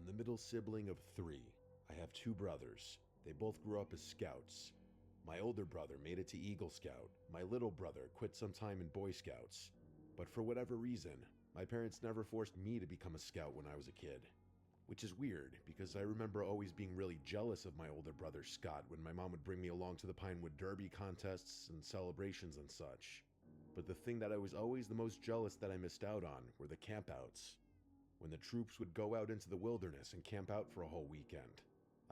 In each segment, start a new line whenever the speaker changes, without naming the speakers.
I'm the middle sibling of 3. I have 2 brothers. They both grew up as scouts. My older brother made it to Eagle Scout. My little brother quit some time in Boy Scouts. But for whatever reason, my parents never forced me to become a scout when I was a kid. Which is weird, because I remember always being really jealous of my older brother Scott when my mom would bring me along to the Pinewood Derby contests and celebrations and such. But the thing that I was always the most jealous that I missed out on were the campouts. When the troops would go out into the wilderness and camp out for a whole weekend.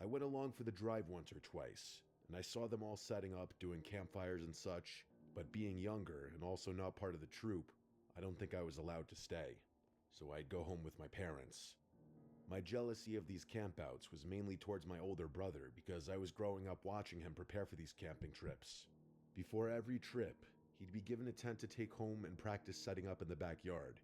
I went along for the drive once or twice, and I saw them all setting up, doing campfires and such, but being younger and also not part of the troop, I don't think I was allowed to stay. So I'd go home with my parents. My jealousy of these campouts was mainly towards my older brother because I was growing up watching him prepare for these camping trips. Before every trip, he'd be given a tent to take home and practice setting up in the backyard.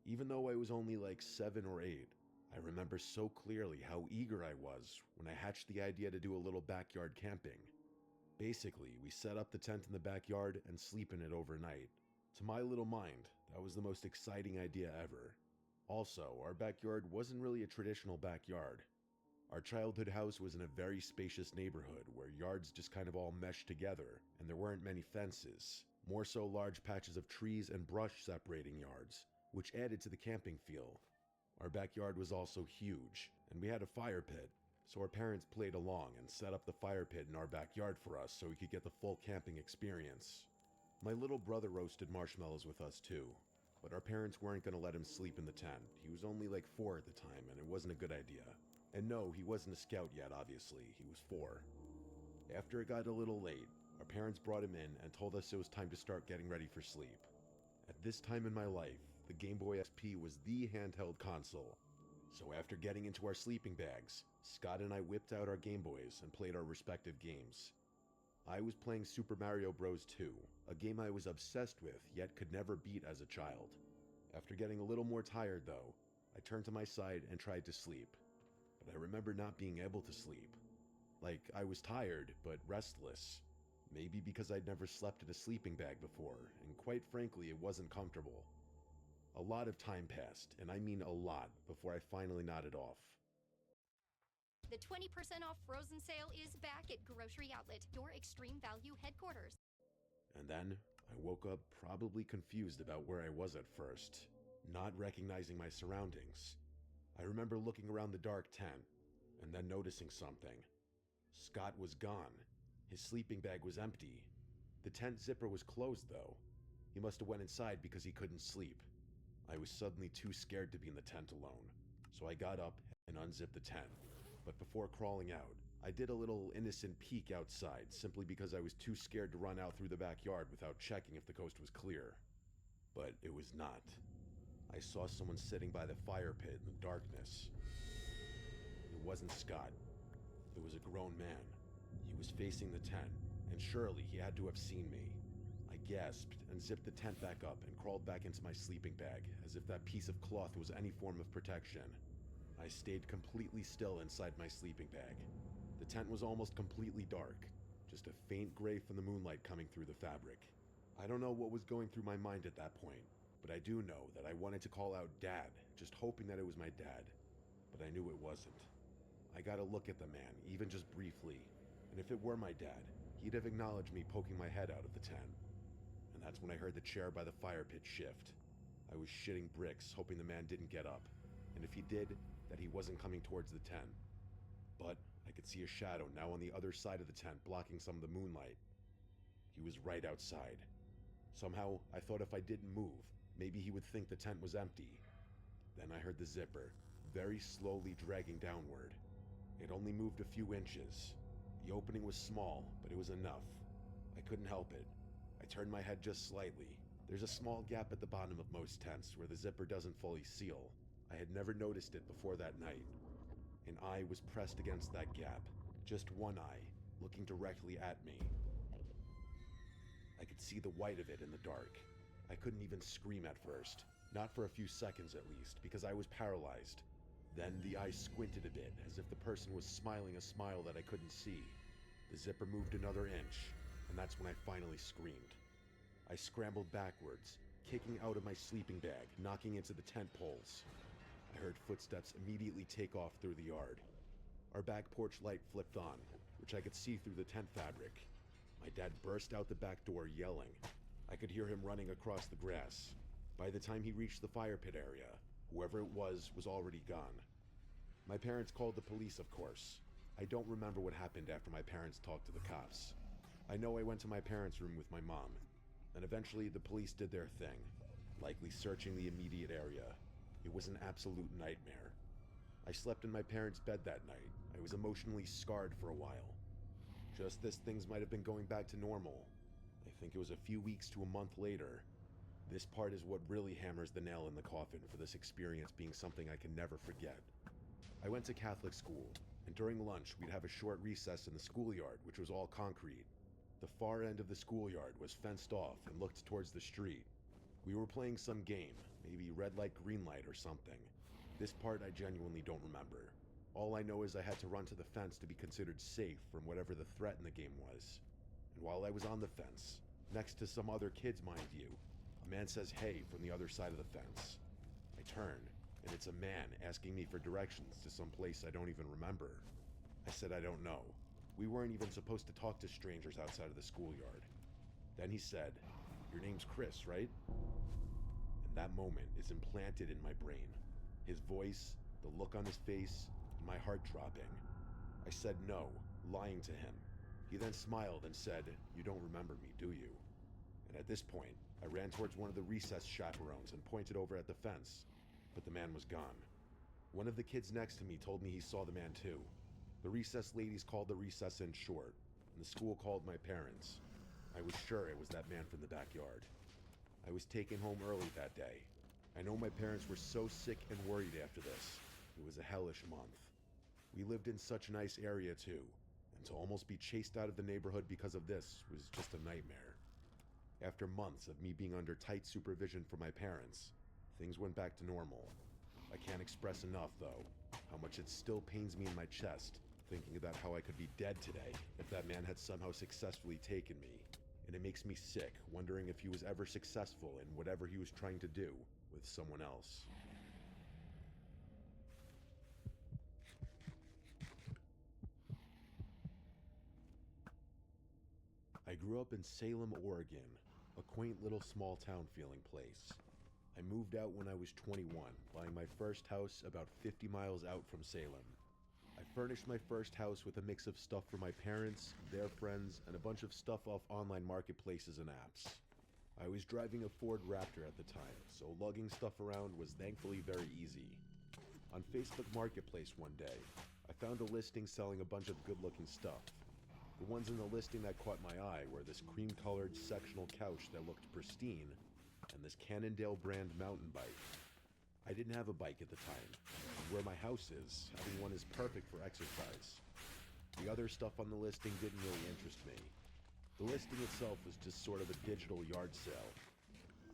Even though I was only like 7 or 8, I remember so clearly how eager I was when I hatched the idea to do a little backyard camping. Basically, we set up the tent in the backyard and sleep in it overnight. To my little mind, that was the most exciting idea ever. Also, our backyard wasn't really a traditional backyard. Our childhood house was in a very spacious neighborhood where yards just kind of all meshed together, and there weren't many fences, more so large patches of trees and brush separating yards, which added to the camping feel. Our backyard was also huge, and we had a fire pit, so our parents played along and set up the fire pit in our backyard for us so we could get the full camping experience. My little brother roasted marshmallows with us too, but our parents weren't going to let him sleep in the tent. He was only like 4 at the time, and it wasn't a good idea. And no, he wasn't a scout yet, obviously. He was 4. After it got a little late, our parents brought him in and told us it was time to start getting ready for sleep. At this time in my life, the Game Boy SP was the handheld console. So after getting into our sleeping bags, Scott and I whipped out our Game Boys and played our respective games. I was playing Super Mario Bros. 2, a game I was obsessed with yet could never beat as a child. After getting a little more tired though, I turned to my side and tried to sleep. But I remember not being able to sleep. Like, I was tired, but restless. Maybe because I'd never slept in a sleeping bag before, and quite frankly, it wasn't comfortable. A lot of time passed, and I mean a lot, before I finally nodded off.
The 20% off Frozen sale is back at Grocery Outlet, your extreme value headquarters.
And then, I woke up probably confused about where I was at first, not recognizing my surroundings. I remember looking around the dark tent, and then noticing something. Scott was gone. His sleeping bag was empty. The tent zipper was closed though. He must have went inside because he couldn't sleep. I was suddenly too scared to be in the tent alone, so I got up and unzipped the tent. But before crawling out, I did a little innocent peek outside simply because I was too scared to run out through the backyard without checking if the coast was clear. But it was not. I saw someone sitting by the fire pit in the darkness. It wasn't Scott. It was a grown man. He was facing the tent, and surely he had to have seen me. I gasped and zipped the tent back up and crawled back into my sleeping bag as if that piece of cloth was any form of protection. I stayed completely still inside my sleeping bag. The tent was almost completely dark, just a faint gray from the moonlight coming through the fabric. I don't know what was going through my mind at that point, but I do know that I wanted to call out Dad, just hoping that it was my dad. But I knew it wasn't. I got a look at the man, even just briefly, and if it were my dad, he'd have acknowledged me poking my head out of the tent. And that's when I heard the chair by the fire pit shift. I was shitting bricks, hoping the man didn't get up, and if he did, that he wasn't coming towards the tent. But I could see a shadow now on the other side of the tent blocking some of the moonlight. He was right outside. Somehow, I thought if I didn't move, maybe he would think the tent was empty. Then I heard the zipper, very slowly dragging downward. It only moved a few inches. The opening was small, but it was enough. I couldn't help it. I turned my head just slightly. There's a small gap at the bottom of most tents where the zipper doesn't fully seal. I had never noticed it before that night. An eye was pressed against that gap, just one eye, looking directly at me. I could see the white of it in the dark. I couldn't even scream at first, not for a few seconds at least, because I was paralyzed. Then the eye squinted a bit, as if the person was smiling a smile that I couldn't see. The zipper moved another inch, and that's when I finally screamed. I scrambled backwards, kicking out of my sleeping bag, knocking into the tent poles. I heard footsteps immediately take off through the yard. Our back porch light flipped on, which I could see through the tent fabric. My dad burst out the back door yelling. I could hear him running across the grass. By the time he reached the fire pit area, whoever it was already gone. My parents called the police, of course. I don't remember what happened after my parents talked to the cops. I know I went to my parents' room with my mom, and eventually the police did their thing, likely searching the immediate area. It was an absolute nightmare. I slept in my parents' bed that night. I was emotionally scarred for a while. Just as things might have been going back to normal, I think it was a few weeks to a month later. This part is what really hammers the nail in the coffin for this experience being something I can never forget. I went to Catholic school, and during lunch we'd have a short recess in the schoolyard, which was all concrete. The far end of the schoolyard was fenced off and looked towards the street. We were playing some game, maybe red light, green light or something. This part I genuinely don't remember. All I know is I had to run to the fence to be considered safe from whatever the threat in the game was. And while I was on the fence, next to some other kids mind you, a man says hey from the other side of the fence. I turn, and it's a man asking me for directions to some place I don't even remember. I said I don't know. We weren't even supposed to talk to strangers outside of the schoolyard. Then he said, "Your name's Chris, right?" And that moment is implanted in my brain. His voice, the look on his face, and my heart dropping. I said no, lying to him. He then smiled and said, "You don't remember me, do you?" And at this point, I ran towards one of the recess chaperones and pointed over at the fence, but the man was gone. One of the kids next to me told me he saw the man too. The recess ladies called the recess in short, and the school called my parents. I was sure it was that man from the backyard. I was taken home early that day. I know my parents were so sick and worried after this. It was a hellish month. We lived in such a nice area too, and to almost be chased out of the neighborhood because of this was just a nightmare. After months of me being under tight supervision from my parents, things went back to normal. I can't express enough, though, how much it still pains me in my chest, thinking about how I could be dead today if that man had somehow successfully taken me. And it makes me sick, wondering if he was ever successful in whatever he was trying to do with someone else. I grew up in Salem, Oregon, a quaint little small town feeling place. I moved out when I was 21, buying my first house about 50 miles out from Salem. I furnished my first house with a mix of stuff for my parents, their friends, and a bunch of stuff off online marketplaces and apps. I was driving a Ford Raptor at the time, so lugging stuff around was thankfully very easy. On Facebook Marketplace one day, I found a listing selling a bunch of good-looking stuff. The ones in the listing that caught my eye were this cream-colored sectional couch that looked pristine, and this Cannondale brand mountain bike. I didn't have a bike at the time, and where my house is, having one is perfect for exercise. The other stuff on the listing didn't really interest me. The listing itself was just sort of a digital yard sale.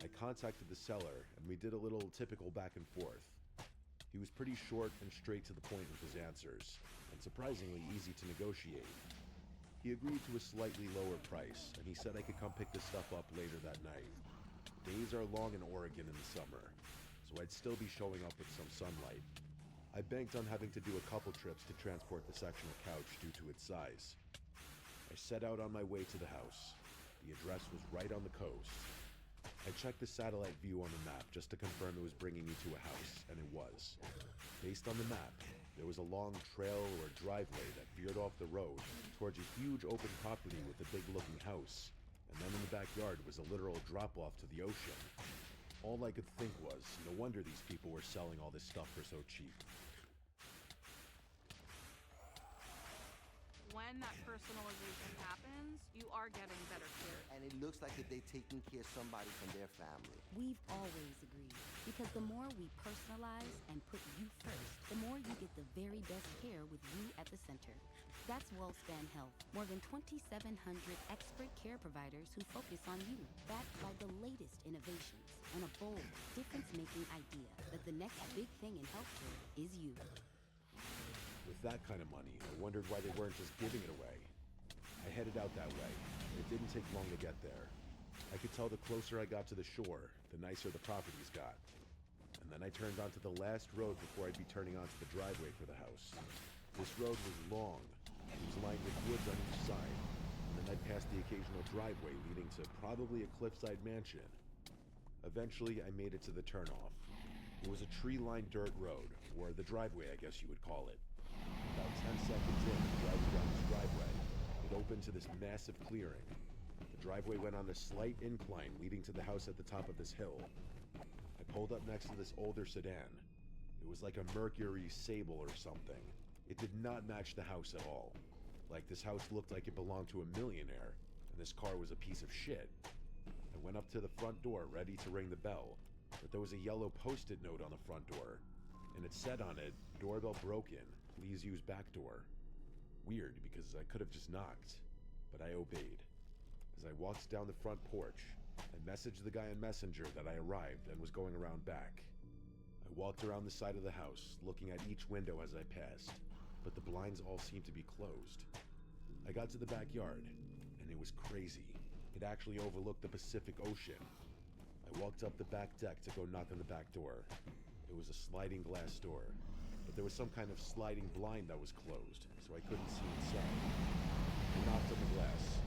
I contacted the seller, and we did a little typical back and forth. He was pretty short and straight to the point with his answers, and surprisingly easy to negotiate. He agreed to a slightly lower price, and he said I could come pick the stuff up later that night. Days are long in Oregon in the summer, so I'd still be showing up with some sunlight. I banked on having to do a couple trips to transport the sectional couch due to its size. I set out on my way to the house. The address was right on the coast. I checked the satellite view on the map just to confirm it was bringing me to a house, and it was. Based on the map, there was a long trail or driveway that veered off the road towards a huge open property with a big-looking house, and then in the backyard was a literal drop-off to the ocean. All I could think was, no wonder these people were selling all this stuff for so cheap.
When that personalization happens, you are getting better care.
And it looks like if they're taking care of somebody from their family.
We've always agreed, because the more we personalize and put you first, the more you get the very best care with you at the center. That's WellSpan Health, more than 2,700 expert care providers who focus on you, backed by the latest innovations and a bold, difference-making idea that the next big thing in healthcare is you.
With that kind of money, I wondered why they weren't just giving it away. I headed out that way. It didn't take long to get there. I could tell the closer I got to the shore, the nicer the properties got. And and then I turned onto the last road before I'd be turning onto the driveway for the house. This road was long, and was lined with woods on each side, and then I passed the occasional driveway leading to probably a cliffside mansion. Eventually, I made it to the turnoff. It was a tree-lined dirt road, or the driveway, I guess you would call it. About 10 seconds in, driving down this driveway, it opened to this massive clearing. The driveway went on a slight incline leading to the house at the top of this hill. I pulled up next to this older sedan. It was like a Mercury Sable or something. It did not match the house at all. Like, this house looked like it belonged to a millionaire, and this car was a piece of shit. I went up to the front door, ready to ring the bell, but there was a yellow post-it note on the front door, and it said on it, "Doorbell broken, please use back door." Weird, because I could have just knocked, but I obeyed. As I walked down the front porch, I messaged the guy on Messenger that I arrived and was going around back. I walked around the side of the house, looking at each window as I passed, but the blinds all seemed to be closed. I got to the backyard, and it was crazy. It actually overlooked the Pacific Ocean. I walked up the back deck to go knock on the back door. It was a sliding glass door, but there was some kind of sliding blind that was closed, so I couldn't see inside. I knocked on the glass.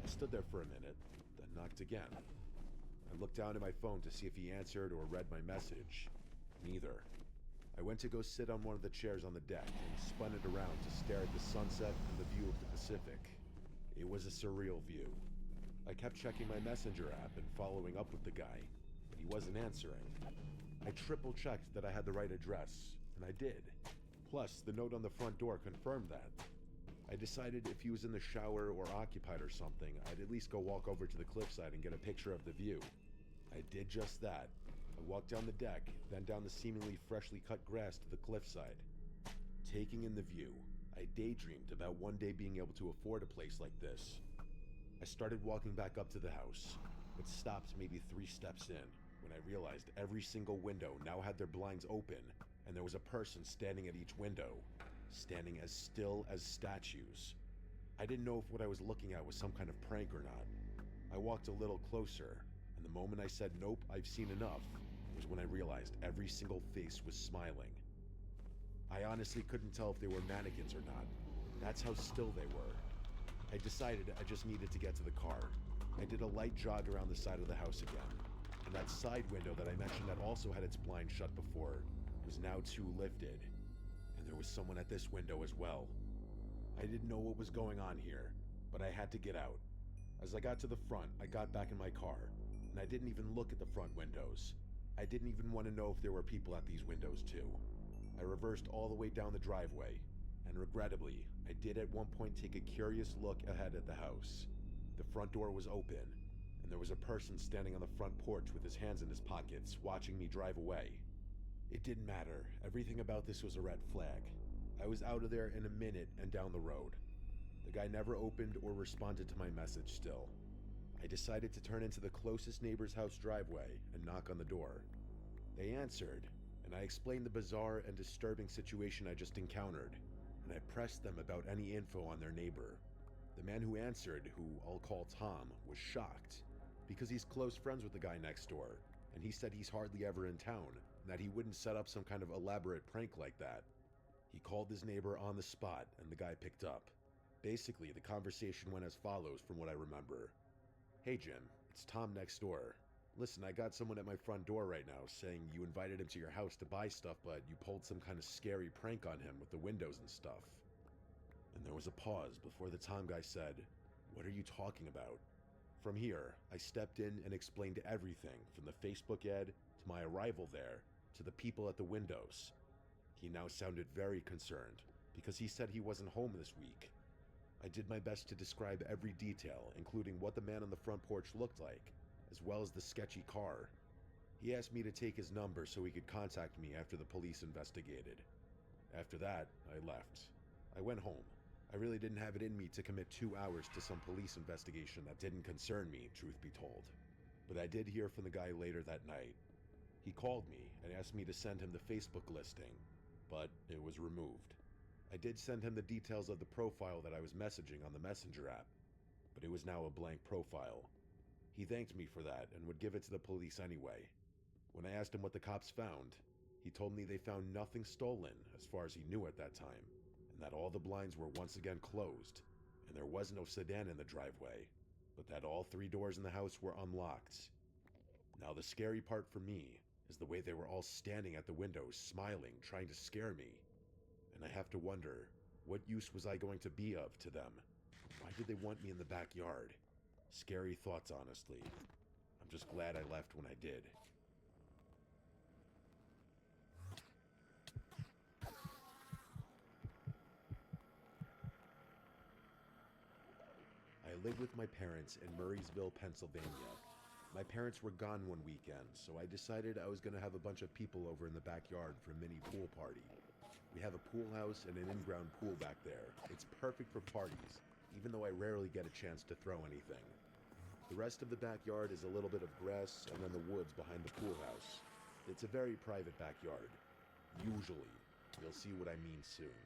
I stood there for a minute, then knocked again. I looked down at my phone to see if he answered or read my message. Neither. I went to go sit on one of the chairs on the deck and spun it around to stare at the sunset and the view of the Pacific. It was a surreal view. I kept checking my Messenger app and following up with the guy, but he wasn't answering. I triple-checked that I had the right address, and I did. Plus, the note on the front door confirmed that. I decided if he was in the shower or occupied or something, I'd at least go walk over to the cliffside and get a picture of the view. I did just that. I walked down the deck, then down the seemingly freshly cut grass to the cliffside. Taking in the view, I daydreamed about one day being able to afford a place like this. I started walking back up to the house, but stopped maybe 3 steps in when I realized every single window now had their blinds open, and there was a person standing at each window, standing as still as statues. I didn't know if what I was looking at was some kind of prank or not. I walked a little closer, and the moment I said, "Nope, I've seen enough," was when I realized every single face was smiling. I honestly couldn't tell if they were mannequins or not. That's how still they were. I decided I just needed to get to the car. I did a light jog around the side of the house again, and that side window that I mentioned that also had its blind shut before was now too lifted, and there was someone at this window as well. I didn't know what was going on here, but I had to get out. As I got to the front, I got back in my car, and I didn't even look at the front windows. I didn't even want to know if there were people at these windows too. I reversed all the way down the driveway, and regrettably, I did at one point take a curious look ahead at the house. The front door was open, and there was a person standing on the front porch with his hands in his pockets, watching me drive away. It didn't matter. Everything about this was a red flag. I was out of there in a minute and down the road. The guy never opened or responded to my message still. I decided to turn into the closest neighbor's house driveway and knock on the door. They answered, and I explained the bizarre and disturbing situation I just encountered, and I pressed them about any info on their neighbor. The man who answered, who I'll call Tom, was shocked, because he's close friends with the guy next door, and he said he's hardly ever in town, and that he wouldn't set up some kind of elaborate prank like that. He called his neighbor on the spot, and the guy picked up. Basically, the conversation went as follows from what I remember. "Hey Jim, it's Tom next door. Listen, I got someone at my front door right now saying you invited him to your house to buy stuff, but you pulled some kind of scary prank on him with the windows and stuff." And there was a pause before the Tom guy said, "What are you talking about?" From here, I stepped in and explained everything from the Facebook ad to my arrival there to the people at the windows. He now sounded very concerned because he said he wasn't home this week. I did my best to describe every detail, including what the man on the front porch looked like, as well as the sketchy car. He asked me to take his number so he could contact me after the police investigated. After that, I left. I went home. I really didn't have it in me to commit 2 hours to some police investigation that didn't concern me, truth be told. But I did hear from the guy later that night. He called me and asked me to send him the Facebook listing, but it was removed. I did send him the details of the profile that I was messaging on the Messenger app, but it was now a blank profile. He thanked me for that and would give it to the police anyway. When I asked him what the cops found, he told me they found nothing stolen as far as he knew at that time, and that all the blinds were once again closed, and there was no sedan in the driveway, but that all 3 doors in the house were unlocked. Now the scary part for me is the way they were all standing at the windows smiling, trying to scare me. And I have to wonder, what use was I going to be of to them? Why did they want me in the backyard? Scary thoughts, honestly. I'm just glad I left when I did. I live with my parents in Murraysville, Pennsylvania. My parents were gone one weekend, so I decided I was going to have a bunch of people over in the backyard for a mini pool party. We have a pool house and an in-ground pool back there. It's perfect for parties, even though I rarely get a chance to throw anything. The rest of the backyard is a little bit of grass and then the woods behind the pool house. It's a very private backyard. Usually. You'll see what I mean soon.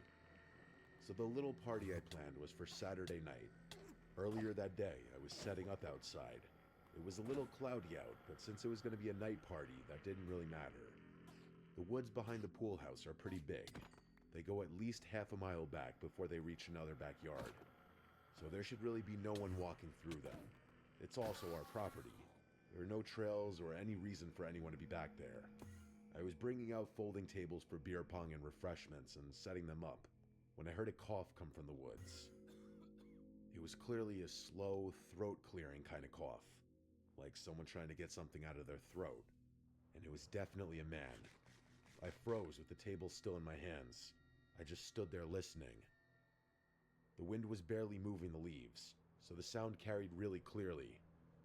So the little party I planned was for Saturday night. Earlier that day, I was setting up outside. It was a little cloudy out, but since it was going to be a night party, that didn't really matter. The woods behind the pool house are pretty big. They go at least half a mile back before they reach another backyard. So there should really be no one walking through them. It's also our property. There are no trails or any reason for anyone to be back there. I was bringing out folding tables for beer pong and refreshments and setting them up when I heard a cough come from the woods. It was clearly a slow, throat-clearing kind of cough, like someone trying to get something out of their throat, and it was definitely a man. I froze with the table still in my hands. I just stood there listening. The wind was barely moving the leaves, so the sound carried really clearly.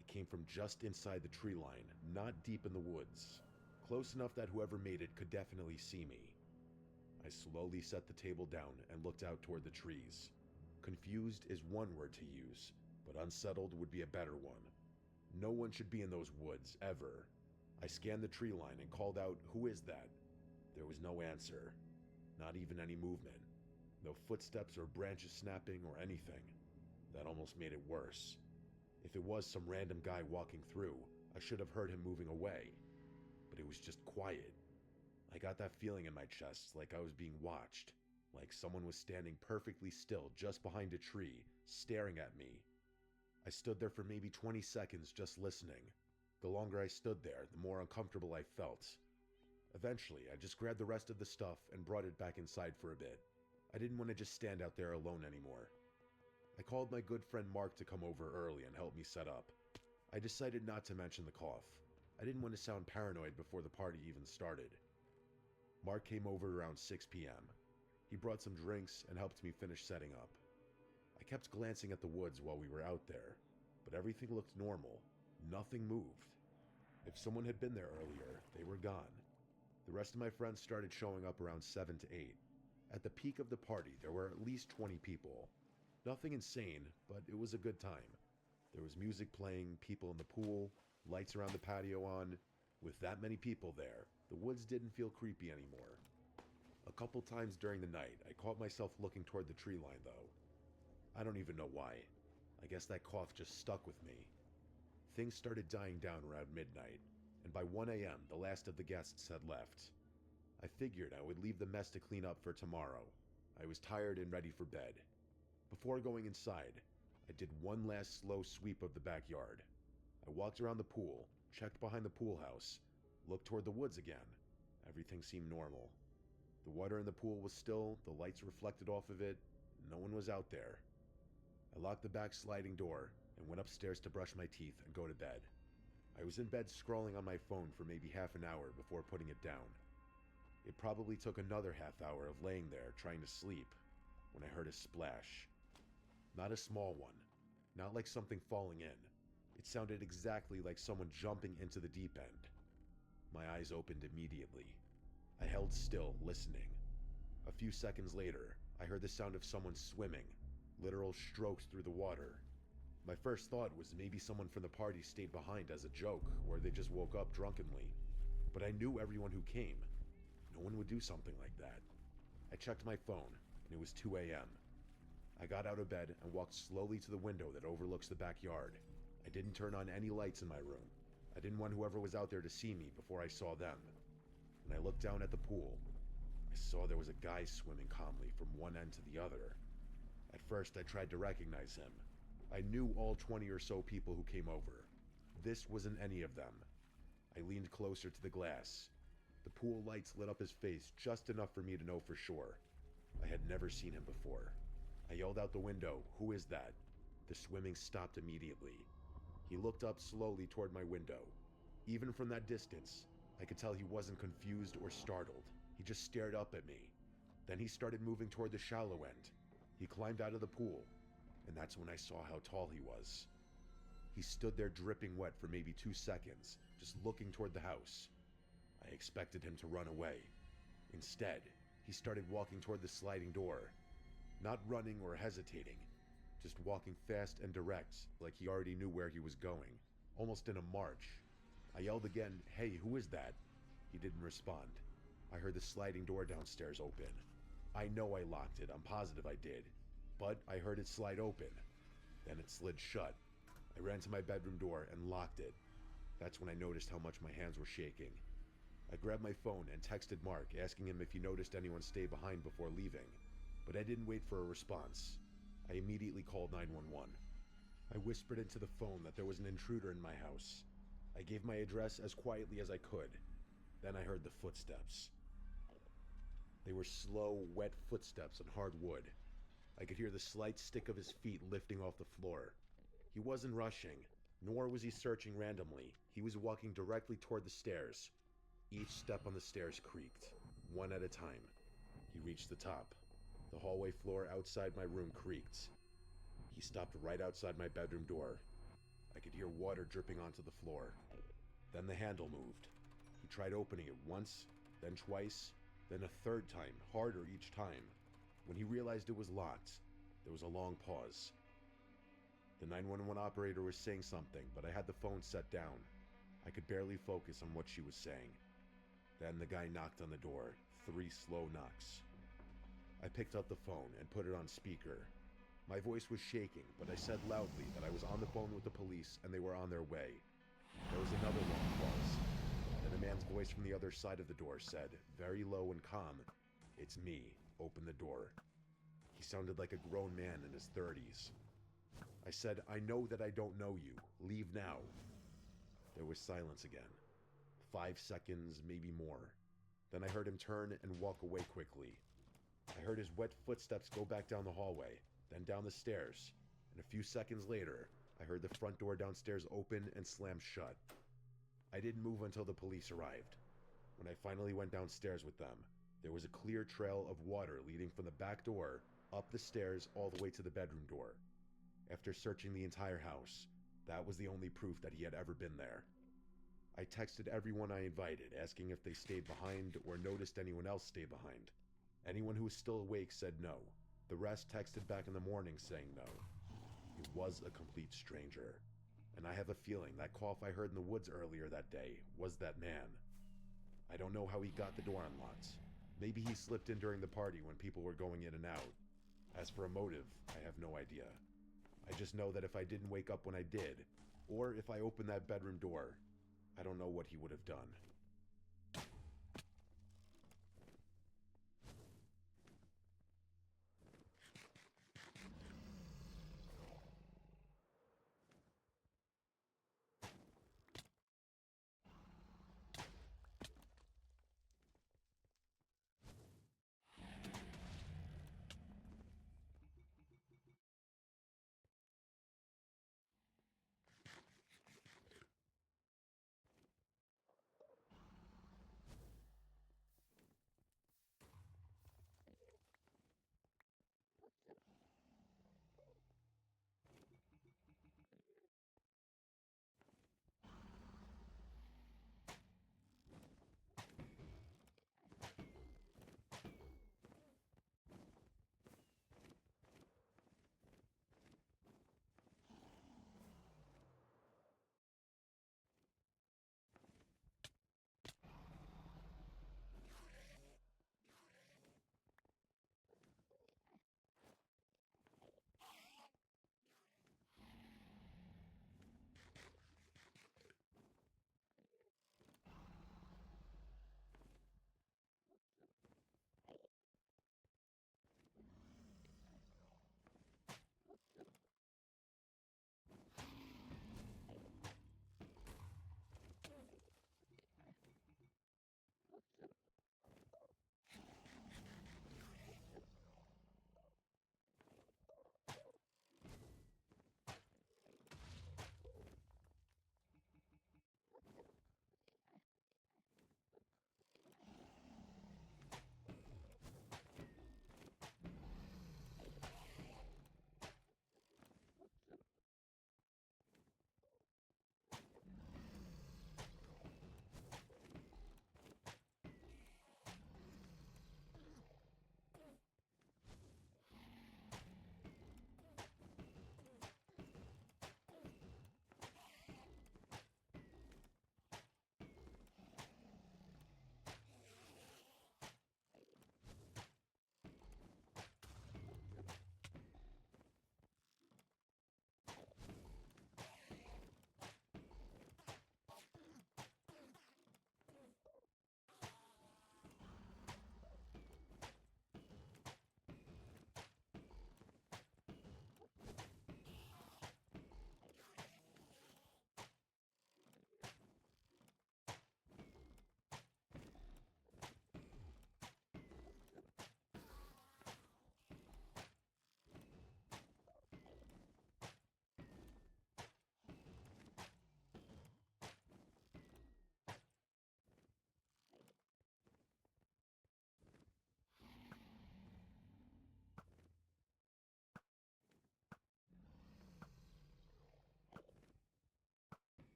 It came from just inside the tree line, not deep in the woods, close enough that whoever made it could definitely see me. I slowly set the table down and looked out toward the trees. Confused is one word to use, but unsettled would be a better one. No one should be in those woods, ever. I scanned the tree line and called out, "Who is that?" There was no answer. Not even any movement. No footsteps or branches snapping or anything. That almost made it worse. If it was some random guy walking through, I should have heard him moving away. But it was just quiet. I got that feeling in my chest, like I was being watched. Like someone was standing perfectly still just behind a tree, staring at me. I stood there for maybe 20 seconds just listening. The longer I stood there, the more uncomfortable I felt. Eventually, I just grabbed the rest of the stuff and brought it back inside for a bit. I didn't want to just stand out there alone anymore. I called my good friend Mark to come over early and help me set up. I decided not to mention the cough. I didn't want to sound paranoid before the party even started. Mark came over around 6 p.m. He brought some drinks and helped me finish setting up. I kept glancing at the woods while we were out there, but everything looked normal. Nothing moved. If someone had been there earlier, they were gone. The rest of my friends started showing up around 7 to 8. At the peak of the party, there were at least 20 people. Nothing insane, but it was a good time. There was music playing, people in the pool, lights around the patio on. With that many people there, the woods didn't feel creepy anymore. A couple times during the night, I caught myself looking toward the tree line, though. I don't even know why. I guess that cough just stuck with me. Things started dying down around midnight, and by 1 a.m., the last of the guests had left. I figured I would leave the mess to clean up for tomorrow. I was tired and ready for bed. Before going inside, I did one last slow sweep of the backyard. I walked around the pool, checked behind the pool house, looked toward the woods again. Everything seemed normal. The water in the pool was still, the lights reflected off of it. No one was out there. I locked the back sliding door and went upstairs to brush my teeth and go to bed. I was in bed scrolling on my phone for maybe half an hour before putting it down. It probably took another half hour of laying there trying to sleep when I heard a splash. Not a small one, not like something falling in. It sounded exactly like someone jumping into the deep end. My eyes opened immediately. I held still, listening. A few seconds later, I heard the sound of someone swimming, literal strokes through the water. My first thought was maybe someone from the party stayed behind as a joke, or they just woke up drunkenly. But I knew everyone who came. No one would do something like that. I checked my phone, and it was 2 a.m. I got out of bed and walked slowly to the window that overlooks the backyard. I didn't turn on any lights in my room. I didn't want whoever was out there to see me before I saw them. When I looked down at the pool, I saw there was a guy swimming calmly from one end to the other. At first, I tried to recognize him. I knew all 20 or so people who came over. This wasn't any of them. I leaned closer to the glass. The pool lights lit up his face just enough for me to know for sure. I had never seen him before. I yelled out the window, "Who is that?" The swimming stopped immediately. He looked up slowly toward my window. Even from that distance, I could tell he wasn't confused or startled. He just stared up at me. Then he started moving toward the shallow end. He climbed out of the pool, and that's when I saw how tall he was. He stood there dripping wet for maybe 2 seconds, just looking toward the house. I expected him to run away. Instead, he started walking toward the sliding door. Not running or hesitating, just walking fast and direct, like he already knew where he was going, almost in a march. I yelled again, "Hey, who is that?" He didn't respond. I heard the sliding door downstairs open. I know I locked it, I'm positive I did, but I heard it slide open. Then it slid shut. I ran to my bedroom door and locked it. That's when I noticed how much my hands were shaking. I grabbed my phone and texted Mark, asking him if he noticed anyone stay behind before leaving, but I didn't wait for a response. I immediately called 911. I whispered into the phone that there was an intruder in my house. I gave my address as quietly as I could. Then I heard the footsteps. They were slow, wet footsteps on hard wood. I could hear the slight stick of his feet lifting off the floor. He wasn't rushing, nor was he searching randomly. He was walking directly toward the stairs. Each step on the stairs creaked, one at a time. He reached the top. The hallway floor outside my room creaked. He stopped right outside my bedroom door. I could hear water dripping onto the floor. Then the handle moved. He tried opening it once, then twice, then a third time, harder each time. When he realized it was locked, there was a long pause. The 911 operator was saying something, but I had the phone set down. I could barely focus on what she was saying. Then the guy knocked on the door, 3 slow knocks. I picked up the phone and put it on speaker. My voice was shaking, but I said loudly that I was on the phone with the police and they were on their way. There was another long pause. Then a man's voice from the other side of the door said, very low and calm, "It's me. Open the door." He sounded like a grown man in his 30s. I said, "I know that I don't know you. Leave now." There was silence again. 5 seconds, maybe more. Then I heard him turn and walk away quickly. I heard his wet footsteps go back down the hallway, then down the stairs, and a few seconds later, I heard the front door downstairs open and slam shut. I didn't move until the police arrived. When I finally went downstairs with them, there was a clear trail of water leading from the back door, up the stairs, all the way to the bedroom door. After searching the entire house, that was the only proof that he had ever been there. I texted everyone I invited, asking if they stayed behind or noticed anyone else stay behind. Anyone who was still awake said no. The rest texted back in the morning saying no. He was a complete stranger. And I have a feeling that cough I heard in the woods earlier that day was that man. I don't know how he got the door unlocked. Maybe he slipped in during the party when people were going in and out. As for a motive, I have no idea. I just know that if I didn't wake up when I did, or if I opened that bedroom door, I don't know what he would have done.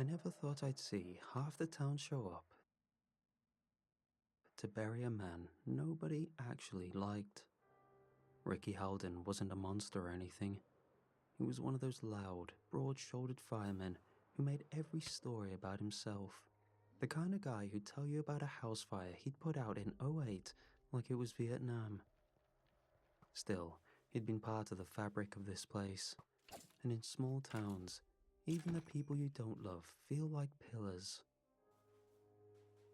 I never thought I'd see half the town show up to bury a man nobody actually liked. Ricky Halden wasn't a monster or anything. He was one of those loud, broad-shouldered firemen who made every story about himself. The kind of guy who'd tell you about a house fire he'd put out in '08 like it was Vietnam. Still, he'd been part of the fabric of this place. And in small towns, even the people you don't love feel like pillars.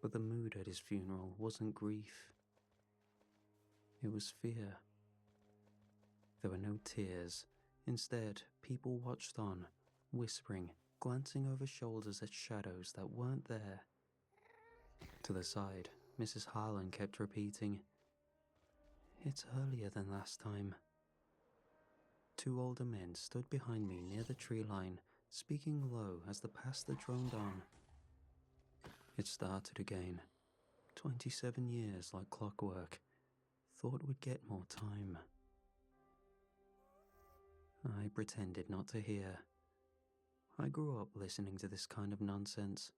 But the mood at his funeral wasn't grief. It was fear. There were no tears. Instead, people watched on, whispering, glancing over shoulders at shadows that weren't there. To the side, Mrs. Harlan kept repeating, "It's earlier than last time." Two older men stood behind me near the tree line, speaking low as the pastor droned on. It started again. 27 years like clockwork. Thought we'd get more time. I pretended not to hear. I grew up listening to this kind of nonsense.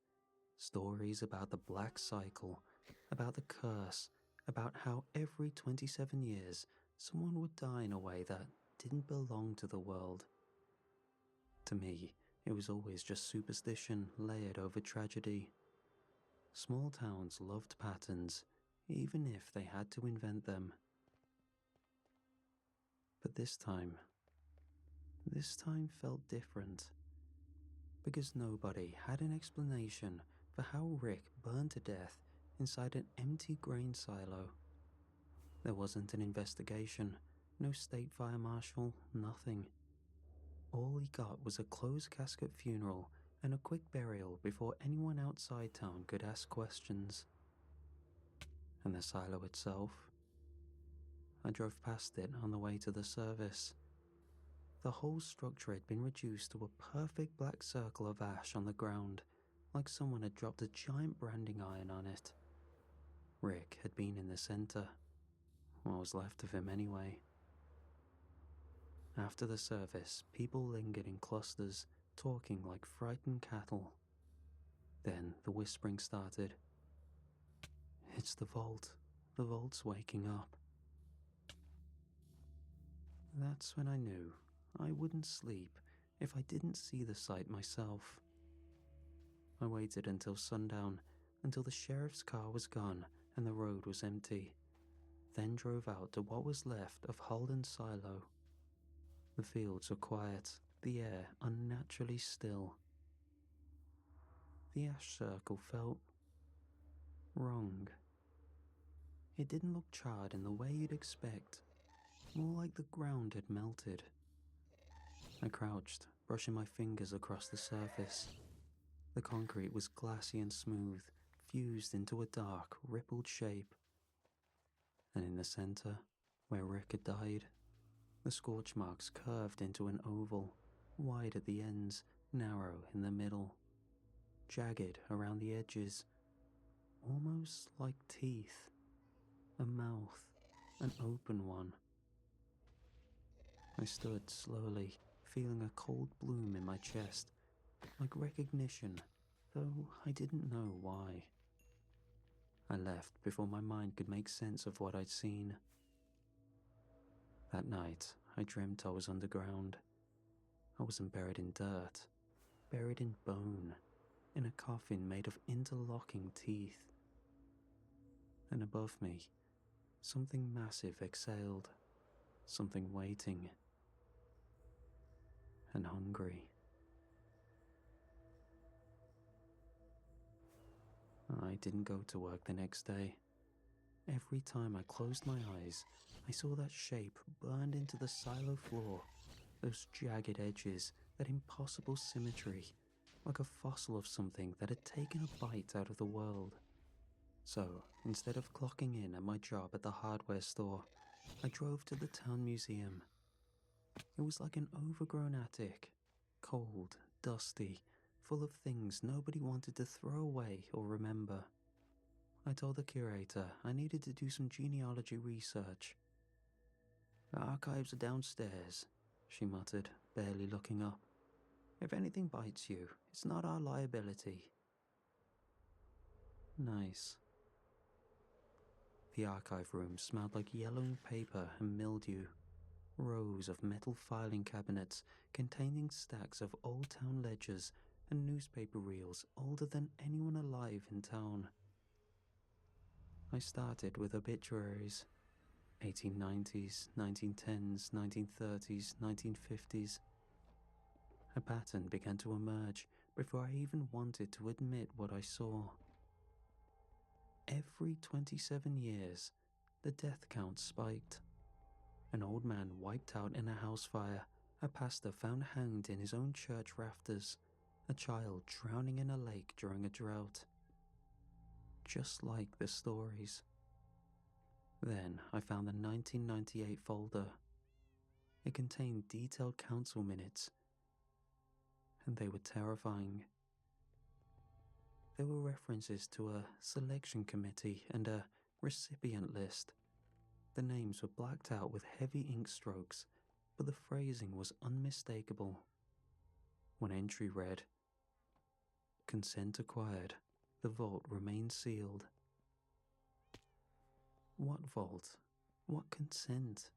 Stories about the black cycle, about the curse, about how every 27 years someone would die in a way that didn't belong to the world. To me, it was always just superstition layered over tragedy. Small towns loved patterns, even if they had to invent them. But this time felt different. Because nobody had an explanation for how Rick burned to death inside an empty grain silo. There wasn't an investigation, no state fire marshal, nothing. All he got was a closed casket funeral and a quick burial before anyone outside town could ask questions. And the silo itself? I drove past it on the way to the service. The whole structure had been reduced to a perfect black circle of ash on the ground, like someone had dropped a giant branding iron on it. Rick had been in the center. What was left of him anyway? After the service, people lingered in clusters, talking like frightened cattle. Then the whispering started. "It's the vault. The vault's waking up." That's when I knew I wouldn't sleep if I didn't see the sight myself. I waited until sundown, until the sheriff's car was gone and the road was empty, then drove out to what was left of Halden's silo. The fields were quiet, the air unnaturally still. The ash circle felt wrong. It didn't look charred in the way you'd expect, more like the ground had melted. I crouched, brushing my fingers across the surface. The concrete was glassy and smooth, fused into a dark, rippled shape. And in the center, where Rick had died, the scorch marks curved into an oval, wide at the ends, narrow in the middle, jagged around the edges, almost like teeth, a mouth, an open one. I stood slowly, feeling a cold bloom in my chest, like recognition, though I didn't know why. I left before my mind could make sense of what I'd seen. That night, I dreamt I was underground. I wasn't buried in dirt, buried in bone, in a coffin made of interlocking teeth. And above me, something massive exhaled, something waiting and hungry. I didn't go to work the next day. Every time I closed my eyes, I saw that shape burned into the silo floor, those jagged edges, that impossible symmetry, like a fossil of something that had taken a bite out of the world. So, instead of clocking in at my job at the hardware store, I drove to the town museum. It was like an overgrown attic, cold, dusty, full of things nobody wanted to throw away or remember. I told the curator I needed to do some genealogy research. "The archives are downstairs," she muttered, barely looking up. "If anything bites you, It's not our liability. Nice. The archive room smelled like yellowing paper and mildew. Rows of metal filing cabinets containing stacks of old town ledgers and newspaper reels older than anyone alive in town. I started with obituaries. 1890s, 1910s, 1930s, 1950s. A pattern began to emerge before I even wanted to admit what I saw. Every 27 years, the death count spiked. An old man wiped out in a house fire, a pastor found hanged in his own church rafters, a child drowning in a lake during a drought. Just like the stories. Then I found the 1998 folder. It contained detailed council minutes, and they were terrifying. There were references to a selection committee and a recipient list. The names were blacked out with heavy ink strokes, but the phrasing was unmistakable. One entry read, "Consent acquired. The vault remains sealed." What vault? What consent?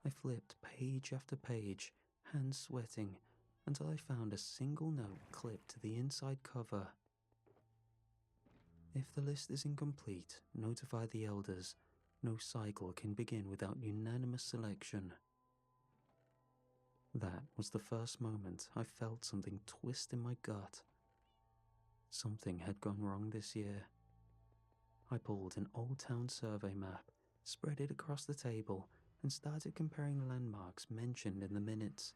I flipped page after page, hands sweating, until I found a single note clipped to the inside cover. If the list is incomplete, notify the elders. No cycle can begin without unanimous selection. That was the first moment I felt something twist in my gut. Something had gone wrong this year. I pulled an old town survey map, spread it across the table, and started comparing landmarks mentioned in the minutes.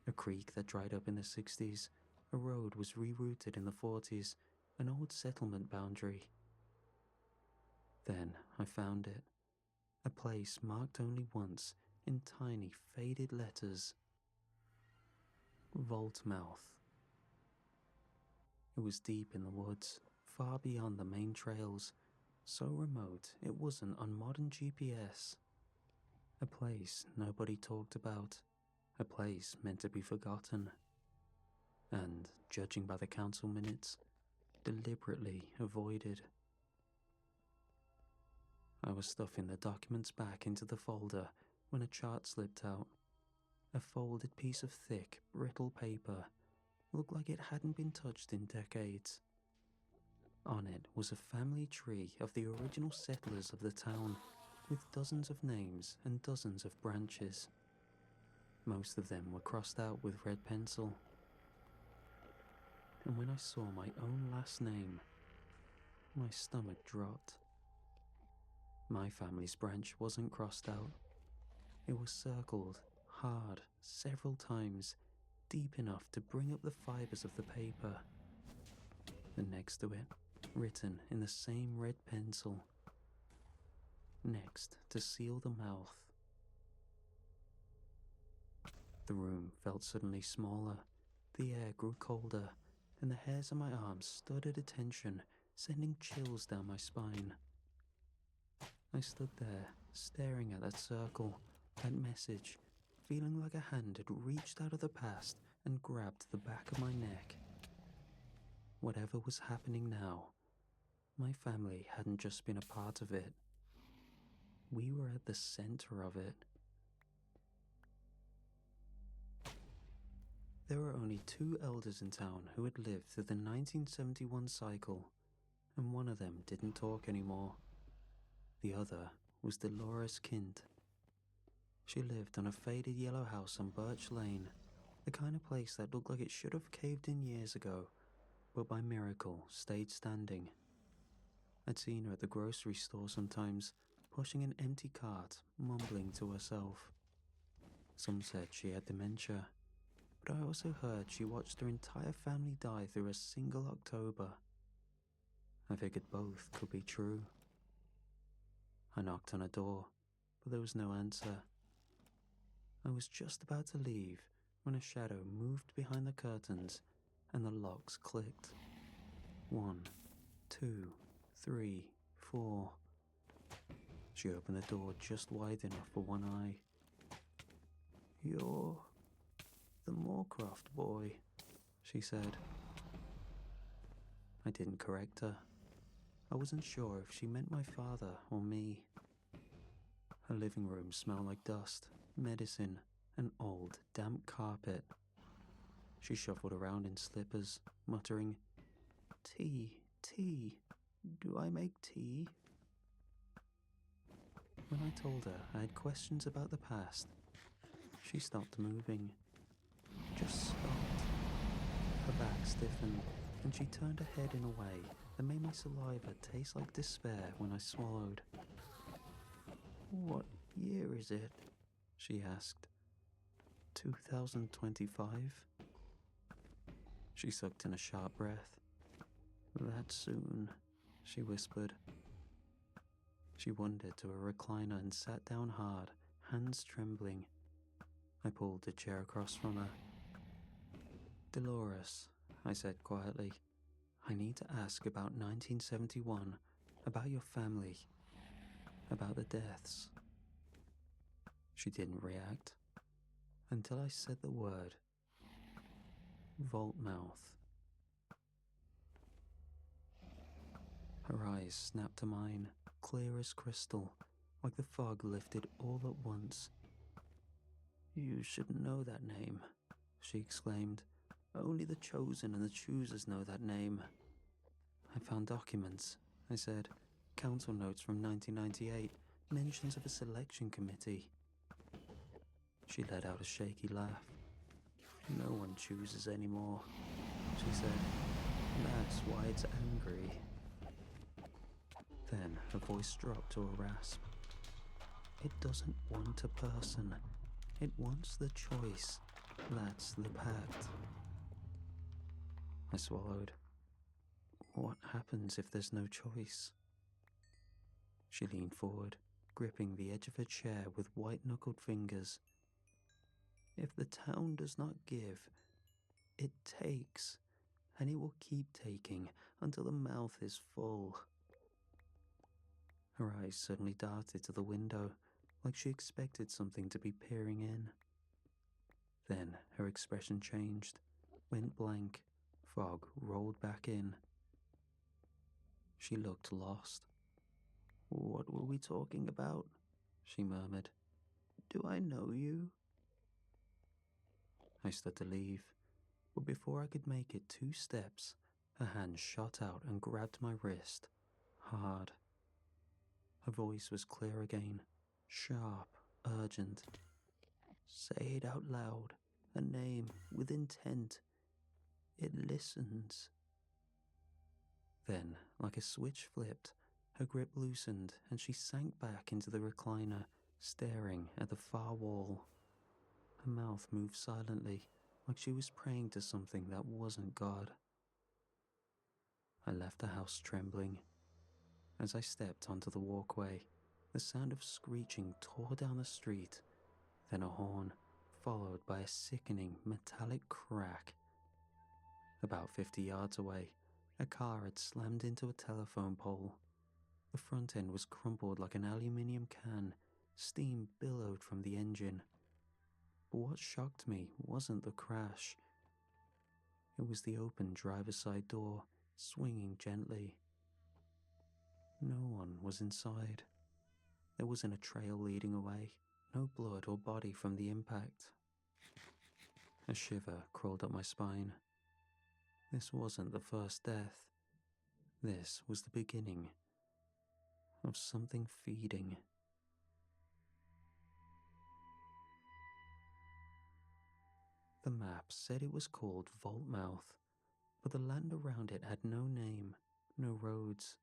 A creek that dried up in the 60s, a road was rerouted in the 40s, an old settlement boundary. Then I found it. A place marked only once, in tiny, faded letters. Vault Mouth. It was deep in the woods, far beyond the main trails, so remote it wasn't on modern GPS. A place nobody talked about, a place meant to be forgotten. And, judging by the council minutes, deliberately avoided. I was stuffing the documents back into the folder when a chart slipped out. A folded piece of thick, brittle paper, looked like it hadn't been touched in decades. On it was a family tree of the original settlers of the town, with dozens of names and dozens of branches. Most of them were crossed out with red pencil. And when I saw my own last name, my stomach dropped. My family's branch wasn't crossed out. It was circled, hard, several times, deep enough to bring up the fibers of the paper. And next to it, written in the same red pencil, "Next to seal the mouth." The room felt suddenly smaller, the air grew colder, and the hairs on my arms stood at attention, sending chills down my spine. I stood there, staring at that circle, that message, feeling like a hand had reached out of the past and grabbed the back of my neck. Whatever was happening now, my family hadn't just been a part of it. We were at the center of it. There were only 2 elders in town who had lived through the 1971 cycle, and one of them didn't talk anymore. The other was Dolores Kint. She lived on a faded yellow house on Birch Lane, the kind of place that looked like it should have caved in years ago, but by miracle stayed standing. I'd seen her at the grocery store sometimes, pushing an empty cart, mumbling to herself. Some said she had dementia, but I also heard she watched her entire family die through a single October. I figured both could be true. I knocked on a door, but there was no answer. I was just about to leave when a shadow moved behind the curtains and the locks clicked. 1, 2, 3, 4. She opened the door just wide enough for one eye. "You're the Moorcroft boy," she said. I didn't correct her. I wasn't sure if she meant my father or me. Her living room smelled like dust, medicine, and old, damp carpet. She shuffled around in slippers, muttering, "Tea, tea. Do I make tea?" When I told her I had questions about the past, she stopped moving. Just stopped. Her back stiffened, and she turned her head in a way that made my saliva taste like despair when I swallowed. "What year is it?" she asked. 2025? She sucked in a sharp breath. "That soon," she whispered. She wandered to a recliner and sat down hard, hands trembling. I pulled the chair across from her. "Dolores," I said quietly, "I need to ask about 1971, about your family, about the deaths." She didn't react until I said the word. Vaultmouth. Her eyes snapped to mine, clear as crystal, like the fog lifted all at once. "You should know that name," she exclaimed. "Only the chosen and the choosers know that name." "I found documents," I said. "Council notes from 1998, mentions of a selection committee." She let out a shaky laugh. "No one chooses anymore," she said. "That's why it's angry." Then her voice dropped to a rasp. "It doesn't want a person. It wants the choice. That's the pact." I swallowed. "What happens if there's no choice?" She leaned forward, gripping the edge of her chair with white-knuckled fingers. "If the town does not give, it takes, and it will keep taking until the mouth is full." Her eyes suddenly darted to the window, like she expected something to be peering in. Then her expression changed, went blank, fog rolled back in. She looked lost. "What were we talking about?" she murmured. "Do I know you?" I stood to leave, but before I could make it 2 steps, her hand shot out and grabbed my wrist, hard. Her voice was clear again, sharp, urgent. "Say it out loud, a name, with intent. It listens." Then, like a switch flipped, her grip loosened and she sank back into the recliner, staring at the far wall. Her mouth moved silently, like she was praying to something that wasn't God. I left the house trembling. As I stepped onto the walkway, the sound of screeching tore down the street, then a horn, followed by a sickening metallic crack. About 50 yards away, a car had slammed into a telephone pole. The front end was crumpled like an aluminium can, steam billowed from the engine. But what shocked me wasn't the crash. It was the open driver's side door, swinging gently. No one was inside. There wasn't a trail leading away, no blood or body from the impact. A shiver crawled up my spine. This wasn't the first death. This was the beginning of something feeding. The map said it was called Vaultmouth, but the land around it had no name, no roads,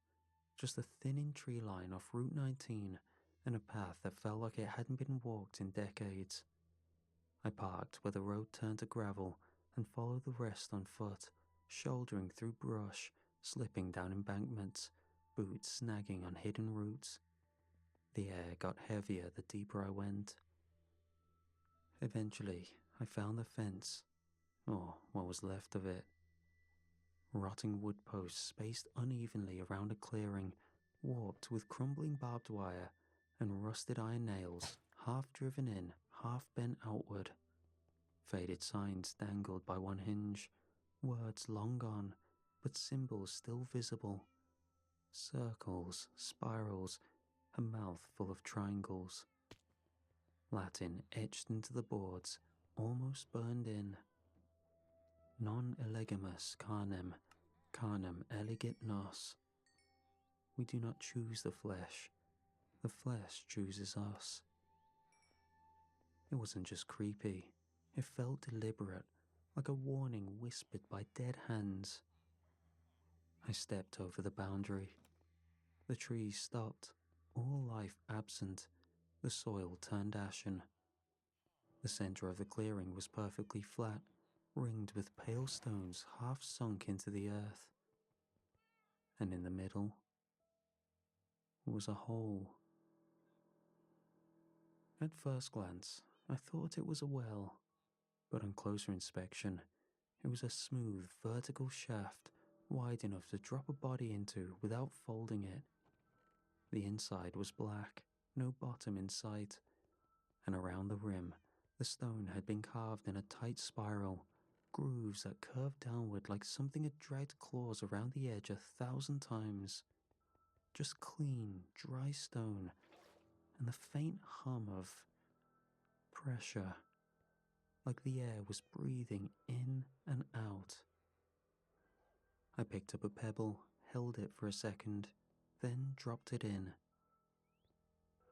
just a thinning tree line off Route 19 and a path that felt like it hadn't been walked in decades. I parked where the road turned to gravel and followed the rest on foot, shouldering through brush, slipping down embankments, boots snagging on hidden roots. The air got heavier the deeper I went. Eventually, I found the fence, or what was left of it. Rotting wood posts spaced unevenly around a clearing, warped with crumbling barbed wire and rusted iron nails, half driven in, half bent outward. Faded signs dangled by one hinge, Words long gone, but symbols still visible. Circles, spirals, a mouth full of triangles. Latin etched into the boards, almost burned in. Non elegimus carnem, carnem eligit nos. We do not choose the flesh chooses us. It wasn't just creepy, it felt deliberate, like a warning whispered by dead hands. I stepped over the boundary. The trees stopped, all life absent, the soil turned ashen. The center of the clearing was perfectly flat, ringed with pale stones half sunk into the earth. And in the middle was a hole. At first glance, I thought it was a well, but on closer inspection, it was a smooth, vertical shaft wide enough to drop a body into without folding it. The inside was black, no bottom in sight, and around the rim, the stone had been carved in a tight spiral, grooves that curved downward like something had dragged claws around the edge 1,000 times. Just clean, dry stone, and the faint hum of pressure, like the air was breathing in and out. I picked up a pebble, held it for a second, then dropped it in.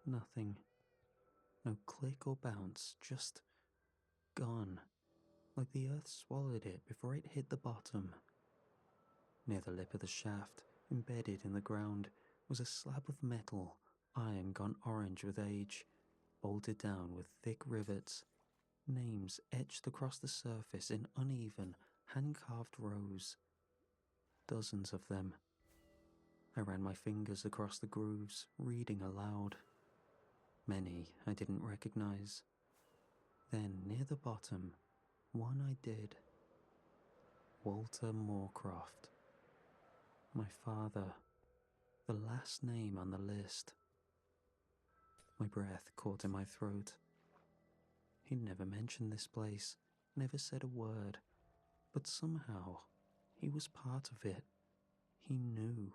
Nothing. No click or bounce, just gone, like the earth swallowed it before it hit the bottom. Near the lip of the shaft, embedded in the ground, was a slab of metal, iron gone orange with age, bolted down with thick rivets, names etched across the surface in uneven, hand-carved rows. Dozens of them. I ran my fingers across the grooves, reading aloud. Many I didn't recognize. Then, near the bottom, one I did. Walter Moorcroft. My father. The last name on the list. My breath caught in my throat. He'd never mentioned this place, never said a word, but somehow he was part of it. He knew.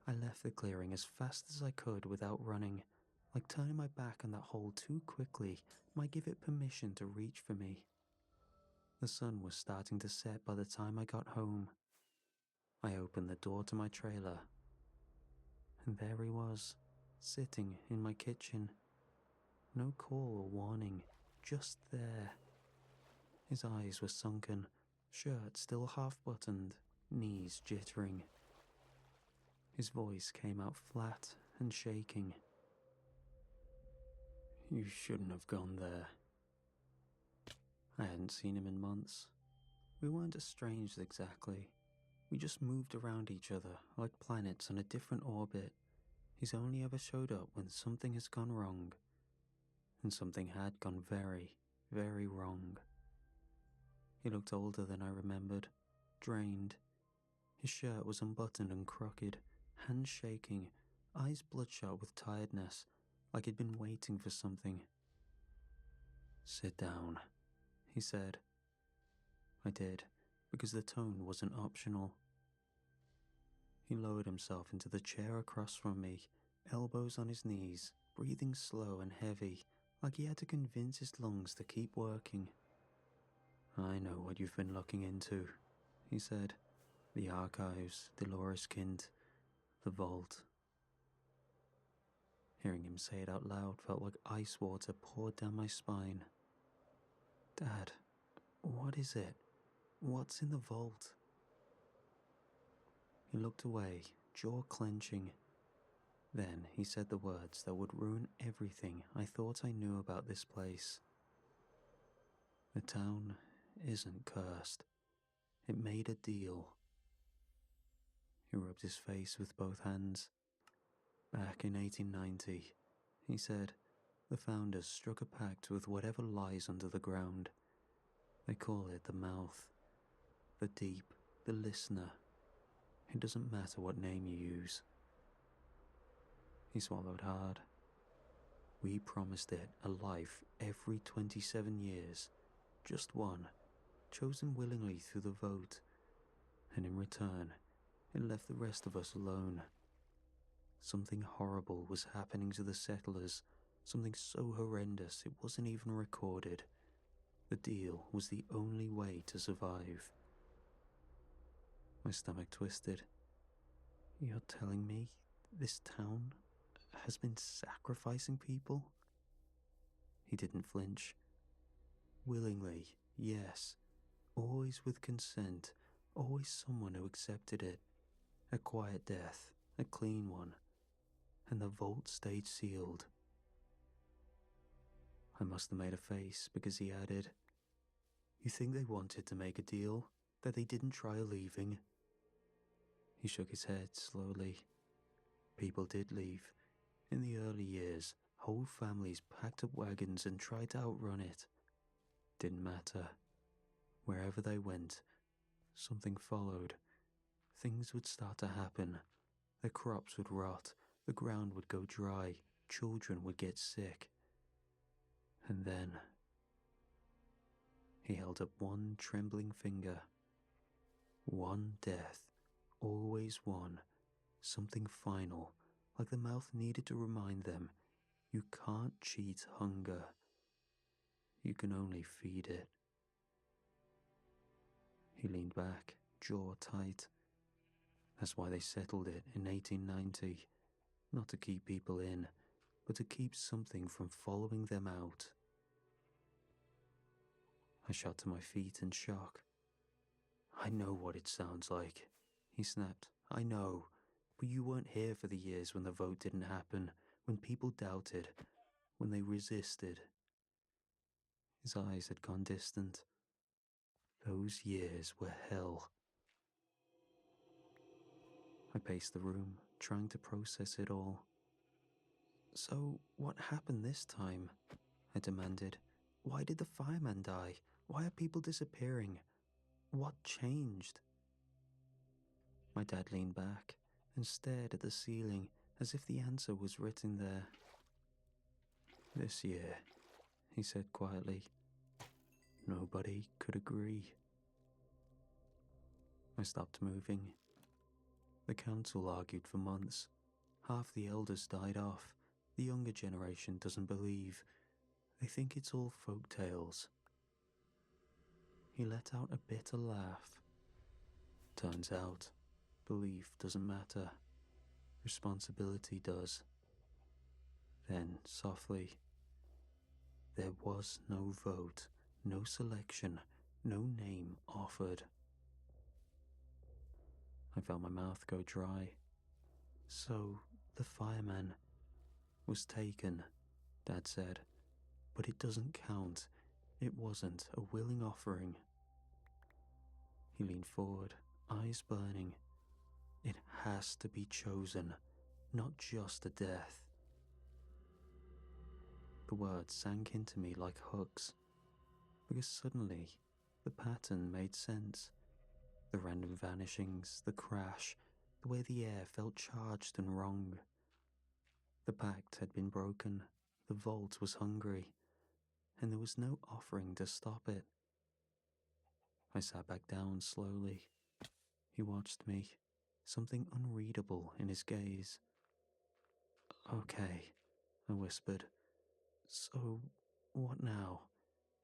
I left the clearing as fast as I could without running, like turning my back on that hole too quickly might give it permission to reach for me. The sun was starting to set by the time I got home. I opened the door to my trailer, and there he was, sitting in my kitchen. No call or warning, just there. His eyes were sunken, shirt still half-buttoned, knees jittering. His voice came out flat and shaking. "You shouldn't have gone there." I hadn't seen him in months. We weren't estranged exactly. We just moved around each other like planets on a different orbit. He's only ever showed up when something has gone wrong. And something had gone very, very wrong. He looked older than I remembered, drained. His shirt was unbuttoned and crooked, hands shaking, eyes bloodshot with tiredness, like he'd been waiting for something. "Sit down," he said. I did, because the tone wasn't optional. He lowered himself into the chair across from me, elbows on his knees, breathing slow and heavy, like he had to convince his lungs to keep working. "I know what you've been looking into," he said. "The archives, Dolores Kind, the vault." Hearing him say it out loud felt like ice water poured down my spine. "Dad, what is it? What's in the vault?" He looked away, jaw clenching. Then he said the words that would ruin everything I thought I knew about this place. "The town isn't cursed. It made a deal." He rubbed his face with both hands. "Back in 1890, he said, the founders struck a pact with whatever lies under the ground. They call it the mouth, the deep, the listener. It doesn't matter what name you use." He swallowed hard. "We promised it a life every 27 years. Just one. chosen willingly through the vote, and in return, it left the rest of us alone. Something horrible was happening to the settlers, something so horrendous it wasn't even recorded. The deal was the only way to survive. My stomach twisted. You're telling me this town has been sacrificing people? He didn't flinch. Willingly, yes. Always with consent, always someone who accepted it. A quiet death, a clean one. And the vault stayed sealed. I must have made a face because he added, You think they wanted to make a deal? That they didn't try leaving? He shook his head slowly. People did leave. In the early years, whole families packed up wagons and tried to outrun it. Didn't matter. Wherever they went, something followed. Things would start to happen. The crops would rot, the ground would go dry, children would get sick. And then... He held up one trembling finger. One death, always one. Something final, like the mouth needed to remind them, you can't cheat hunger. You can only feed it. He leaned back, jaw tight. That's why they settled it in 1890. Not to keep people in, but to keep something from following them out. I shot to my feet in shock. I know what it sounds like, he snapped. I know. But you weren't here for the years when the vote didn't happen, when people doubted, when they resisted. His eyes had gone distant. Those years were hell. I paced the room, trying to process it all. So, what happened this time? I demanded. Why did the fireman die? Why are people disappearing? What changed? My dad leaned back and stared at the ceiling as if the answer was written there. This year, he said quietly. Nobody could agree. I stopped moving. The council argued for months. Half the elders died off. The younger generation doesn't believe. They think it's all folk tales. He let out a bitter laugh. Turns out, belief doesn't matter. Responsibility does. Then, softly, there was no vote, no selection, no name offered. I felt my mouth go dry. So, the fireman was taken, Dad said. But it doesn't count. It wasn't a willing offering. He leaned forward, eyes burning. It has to be chosen, not just a death. The words sank into me like hooks, because suddenly the pattern made sense. The random vanishings, the crash, the way the air felt charged and wrong. The pact had been broken, the vault was hungry, and there was no offering to stop it. I sat back down slowly. He watched me, something unreadable in his gaze. Okay, I whispered. So, what now?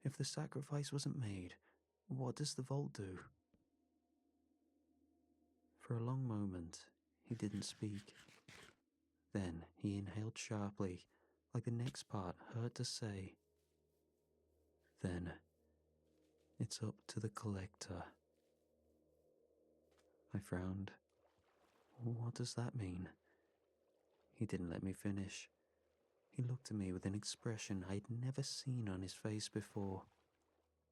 If the sacrifice wasn't made, what does the vault do? For a long moment, he didn't speak. Then he inhaled sharply, like the next part hurt to say. Then, it's up to the collector. I frowned. What does that mean? He didn't let me finish. He looked at me with an expression I'd never seen on his face before.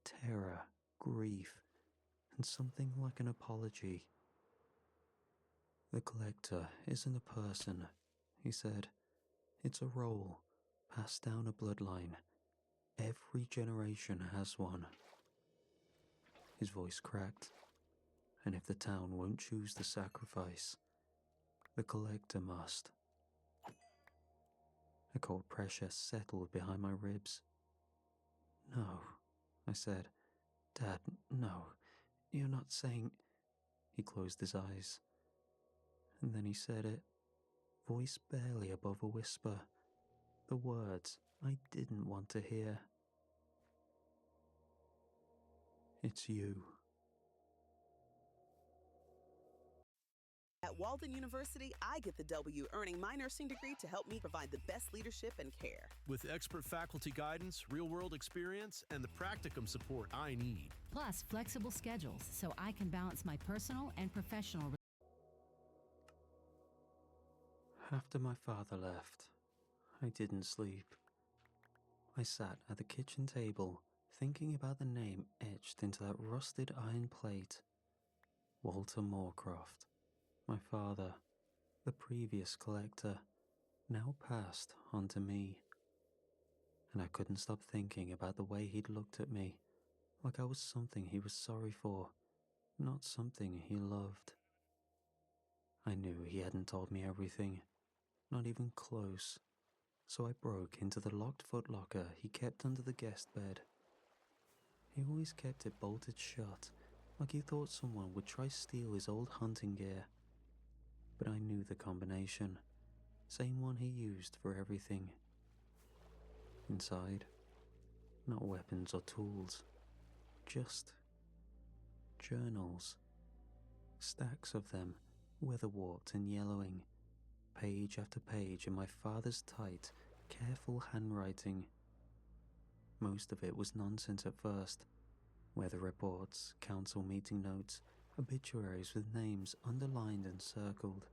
Terror, grief, and something like an apology. The collector isn't a person, he said. It's a role, passed down a bloodline. Every generation has one. His voice cracked. And if the town won't choose the sacrifice, the collector must. A cold pressure settled behind my ribs. No, I said. Dad, no. You're not saying. He closed his eyes. And then he said it, voice barely above a whisper. The words I didn't want to hear. It's you.
At Walden University, I get the W, earning my nursing degree to help me provide the best leadership and care.
With expert faculty guidance, real-world experience, and the practicum support I need.
Plus, flexible schedules so I can balance my personal and professional.
After my father left, I didn't sleep. I sat at the kitchen table, thinking about the name etched into that rusted iron plate. Walter Moorcroft. My father, the previous collector, now passed on to me. And I couldn't stop thinking about the way he'd looked at me, like I was something he was sorry for, not something he loved. I knew he hadn't told me everything, not even close, so I broke into the locked footlocker he kept under the guest bed. He always kept it bolted shut, like he thought someone would try steal his old hunting gear. But I knew the combination, same one he used for everything. Inside, not weapons or tools, just journals. Stacks of them, weather-warped and yellowing, page after page in my father's tight, careful handwriting. Most of it was nonsense at first. Weather reports, council meeting notes, obituaries with names underlined and circled.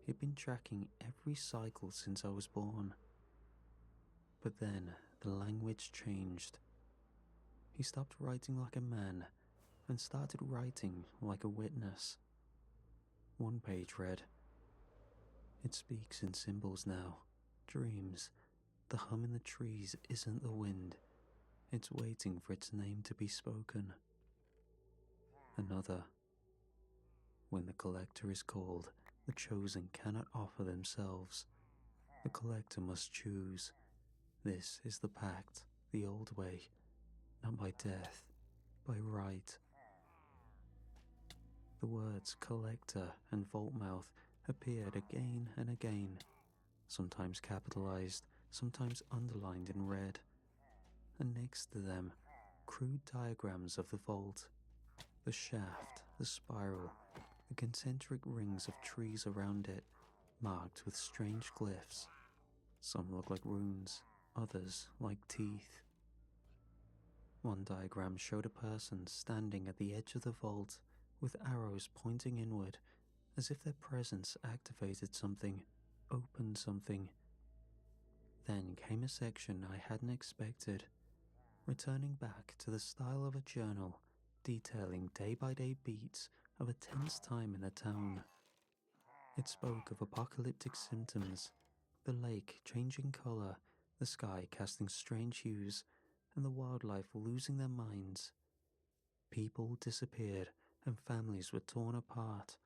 He'd been tracking every cycle since I was born. But then the language changed. He stopped writing like a man and started writing like a witness. One page read, "It speaks in symbols now. Dreams. The hum in the trees isn't the wind. It's waiting for its name to be spoken." Another. "When the collector is called, the chosen cannot offer themselves. The collector must choose. This is the pact, the old way, not by death, by right." The words collector and vaultmouth appeared again and again, sometimes capitalized, sometimes underlined in red. And next to them, crude diagrams of the vault. The shaft, the spiral, the concentric rings of trees around it, marked with strange glyphs. Some look like runes, others like teeth. One diagram showed a person standing at the edge of the vault, with arrows pointing inward, as if their presence activated something, opened something. Then came a section I hadn't expected, returning back to the style of a journal, detailing day-by-day beats of a tense time in the town. It spoke of apocalyptic symptoms, the lake changing color, the sky casting strange hues, and the wildlife losing their minds. People disappeared and families were torn apart,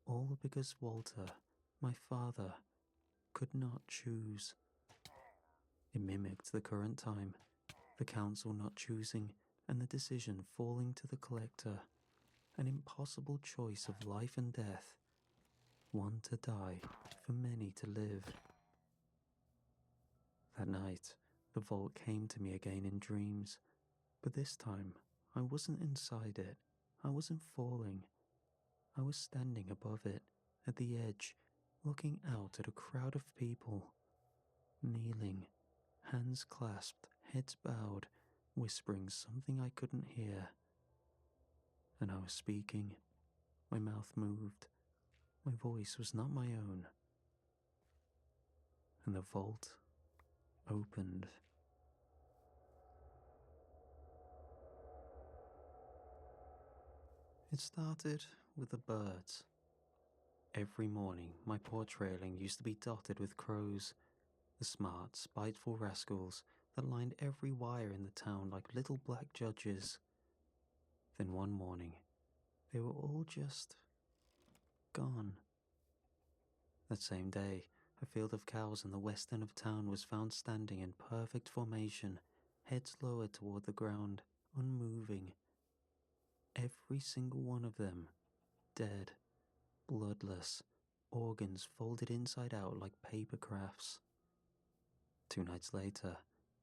all because Walter, my father, could not choose. It mimicked the current time, the council not choosing and the decision falling to the collector, an impossible choice of life and death, one to die for many to live. That night, the vault came to me again in dreams, but this time I wasn't inside it, I wasn't falling. I was standing above it, at the edge, looking out at a crowd of people, kneeling, hands clasped, heads bowed, whispering something I couldn't hear. And I was speaking. My mouth moved. My voice was not my own. And the vault opened. It started with the birds. Every morning, my porch railing used to be dotted with crows, the smart, spiteful rascals that lined every wire in the town like little black judges. Then one morning, they were all just gone. That same day, a field of cows in the west end of town was found standing in perfect formation, heads lowered toward the ground, unmoving. Every single one of them, dead, bloodless, organs folded inside out like paper crafts. 2 nights later,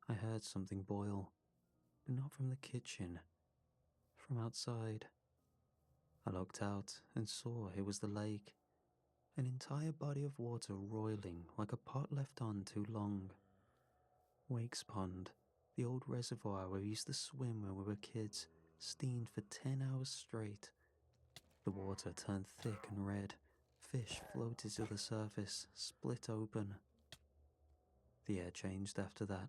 I heard something boil, but not from the kitchen, from outside. I looked out and saw it was the lake, an entire body of water roiling like a pot left on too long. Wake's Pond, the old reservoir where we used to swim when we were kids, steamed for 10 hours straight. The water turned thick and red. Fish floated to the surface, split open. The air changed after that.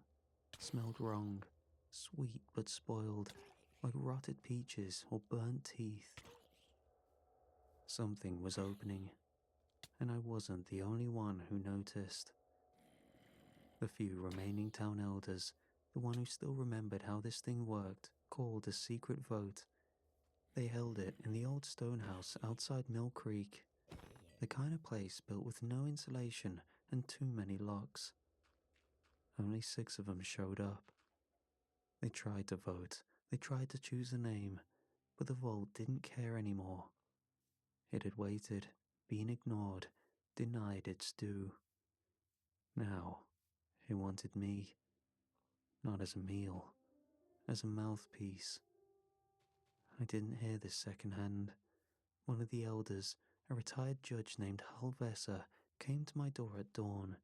Smelled wrong, sweet but spoiled, like rotted peaches or burnt teeth. Something was opening, and I wasn't the only one who noticed. The few remaining town elders, the one who still remembered how this thing worked, called a secret vote. They held it in the old stone house outside Mill Creek, the kind of place built with no insulation and too many locks. Only 6 of them showed up. They tried to vote, they tried to choose a name, but the vault didn't care anymore. It had waited, been ignored, denied its due. Now, it wanted me, not as a meal, as a mouthpiece. I didn't hear this secondhand. One of the elders, a retired judge named Hal Vesser, came to my door at dawn.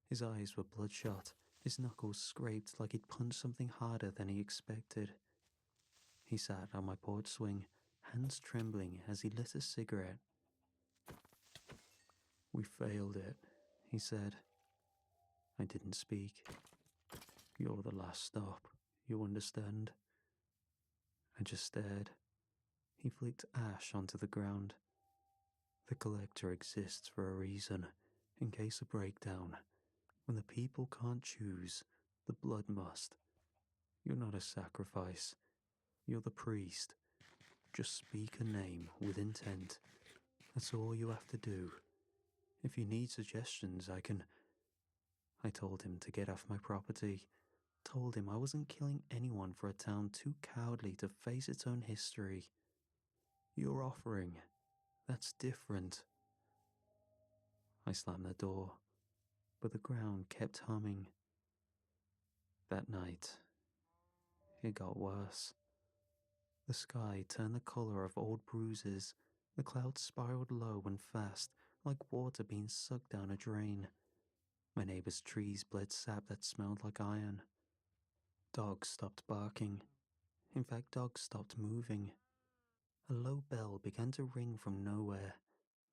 His eyes were bloodshot, his knuckles scraped like he'd punched something harder than he expected. He sat on my porch swing, hands trembling as he lit a cigarette. "We failed it," he said. I didn't speak. "You're the last stop, you understand?" I just stared. He flicked ash onto the ground. "The collector exists for a reason, in case of breakdown. When the people can't choose, the blood must. You're not a sacrifice. You're the priest. Just speak a name with intent. That's all you have to do. If you need suggestions, I can..." I told him to get off my property. Told him I wasn't killing anyone for a town too cowardly to face its own history. "Your offering, that's different." I slammed the door, but the ground kept humming. That night, it got worse. The sky turned the color of old bruises. The clouds spiraled low and fast, like water being sucked down a drain. My neighbor's trees bled sap that smelled like iron. Dogs stopped barking. In fact, dogs stopped moving. A low bell began to ring from nowhere.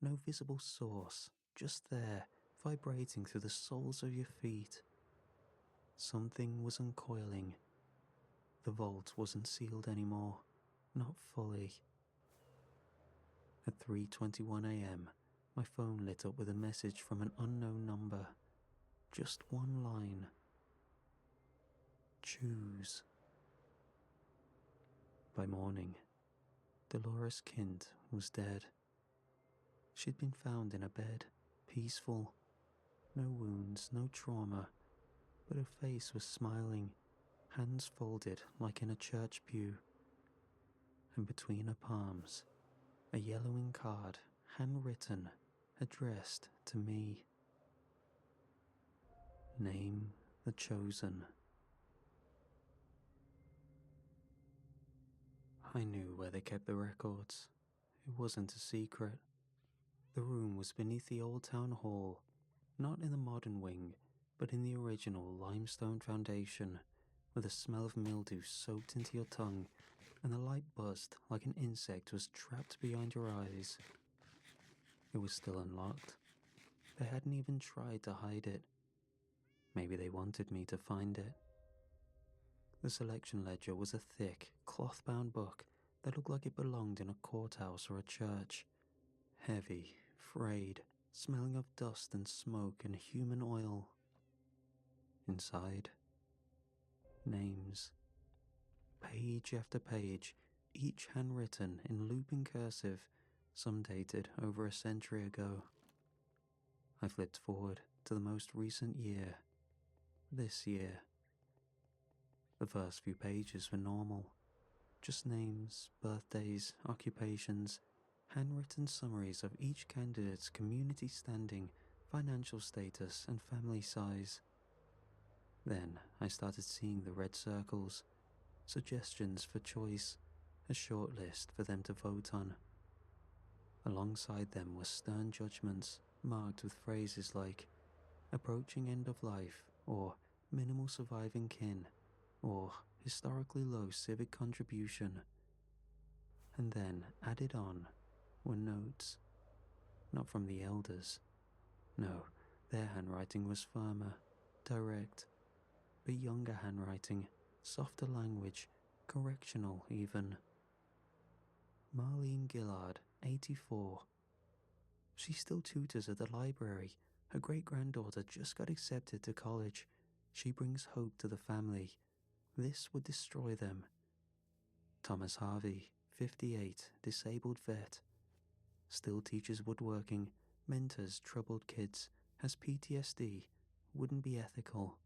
No visible source, just there, vibrating through the soles of your feet. Something was uncoiling. The vault wasn't sealed anymore. Not fully. At 3:21 a.m., my phone lit up with a message from an unknown number. Just one line. "Choose." By morning, Dolores Kint was dead. She'd been found in a bed, peaceful. No wounds, no trauma, but her face was smiling, hands folded like in a church pew. And between her palms, a yellowing card, handwritten, addressed to me. Name the Chosen. I knew where they kept the records. It wasn't a secret. The room was beneath the old town hall, not in the modern wing, but in the original limestone foundation, where the smell of mildew soaked into your tongue and the light buzzed like an insect was trapped behind your eyes. It was still unlocked. They hadn't even tried to hide it. Maybe they wanted me to find it. The selection ledger was a thick, cloth-bound book that looked like it belonged in a courthouse or a church. Heavy, frayed, smelling of dust and smoke and human oil. Inside, names. Page after page, each handwritten in looping cursive, some dated over a century ago. I flipped forward to the most recent year. This year. The first few pages were normal, Just names, birthdays, occupations, handwritten summaries of each candidate's community standing, financial status, and family size. Then I started seeing the red circles, suggestions for choice, a short list for them to vote on. Alongside them were stern judgments marked with phrases like approaching end of life, or minimal surviving kin, or historically low civic contribution. And then added on were notes, not from the elders. No, their handwriting was firmer, direct, but younger handwriting, softer language, correctional even. Marlene Gillard, 84. She still tutors at the library. Her great-granddaughter just got accepted to college. She brings hope to the family. This would destroy them. Thomas Harvey, 58, disabled vet. Still teaches woodworking, mentors troubled kids, has PTSD, wouldn't be ethical.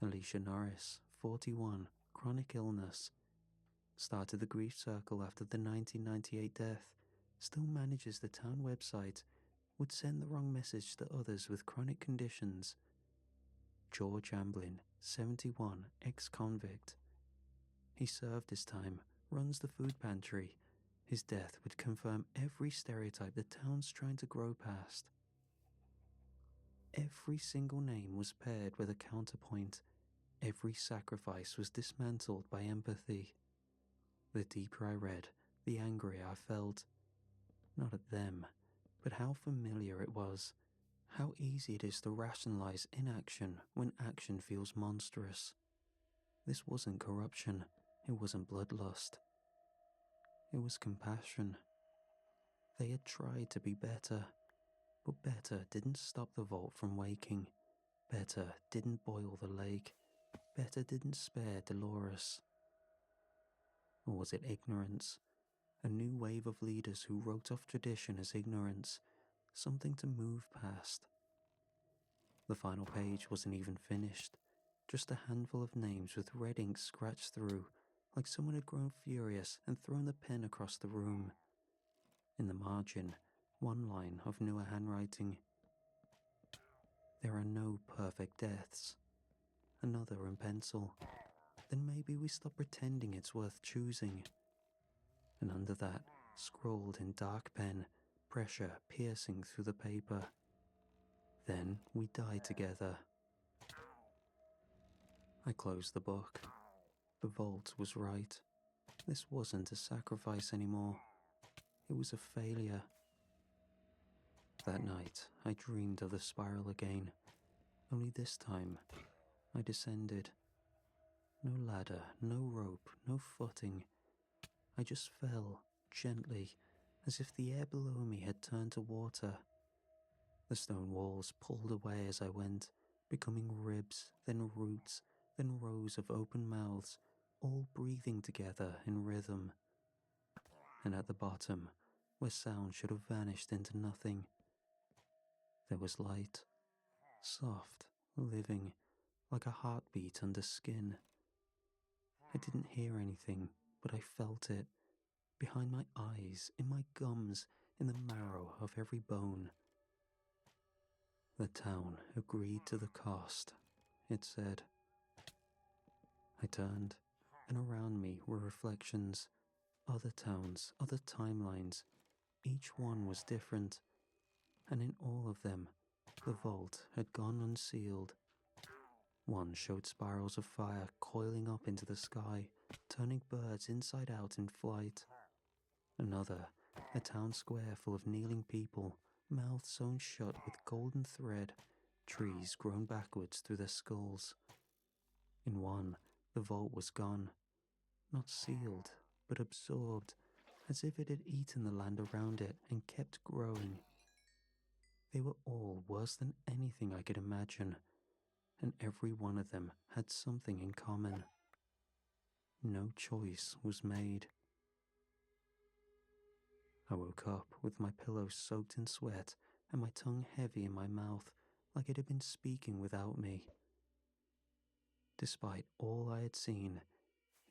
Alicia Norris, 41, chronic illness. Started the grief circle after the 1998 death, still manages the town website, would send the wrong message to others with chronic conditions. George Amblin, 71, ex-convict. He served his time, runs the food pantry. His death would confirm every stereotype the town's trying to grow past. Every single name was paired with a counterpoint. Every sacrifice was dismantled by empathy. The deeper I read, the angrier I felt. Not at them, but how familiar it was. How easy it is to rationalize inaction when action feels monstrous. This wasn't corruption. It wasn't bloodlust. It was compassion. They had tried to be better, but better didn't stop the vault from waking. Better didn't boil the lake. Better didn't spare Dolores. Or was it ignorance? A new wave of leaders who wrote off tradition as ignorance, something to move past. The final page wasn't even finished, just a handful of names with red ink scratched through, like someone had grown furious and thrown the pen across the room. In the margin, one line of newer handwriting. There are no perfect deaths. Another in pencil. Then maybe we stop pretending it's worth choosing. And under that, scrawled in dark pen, pressure piercing through the paper. Then we die together. I closed the book. The vault was right. This wasn't a sacrifice anymore. It was a failure. That night, I dreamed of the spiral again. Only this time, I descended. No ladder, no rope, no footing. I just fell, gently, as if the air below me had turned to water. The stone walls pulled away as I went, becoming ribs, then roots, then rows of open mouths, all breathing together in rhythm. And at the bottom, where sound should have vanished into nothing, there was light, soft, living, like a heartbeat under skin. I didn't hear anything, but I felt it, behind my eyes, in my gums, in the marrow of every bone. The town agreed to the cost, it said. I turned, and around me were reflections, other towns, other timelines. Each one was different, and in all of them, the vault had gone unsealed. One showed spirals of fire coiling up into the sky, turning birds inside out in flight. Another, a town square full of kneeling people, mouths sewn shut with golden thread, trees grown backwards through their skulls. In one, the vault was gone, not sealed, but absorbed, as if it had eaten the land around it and kept growing. They were all worse than anything I could imagine, and every one of them had something in common. No choice was made. I woke up with my pillow soaked in sweat and my tongue heavy in my mouth, like it had been speaking without me. Despite all I had seen,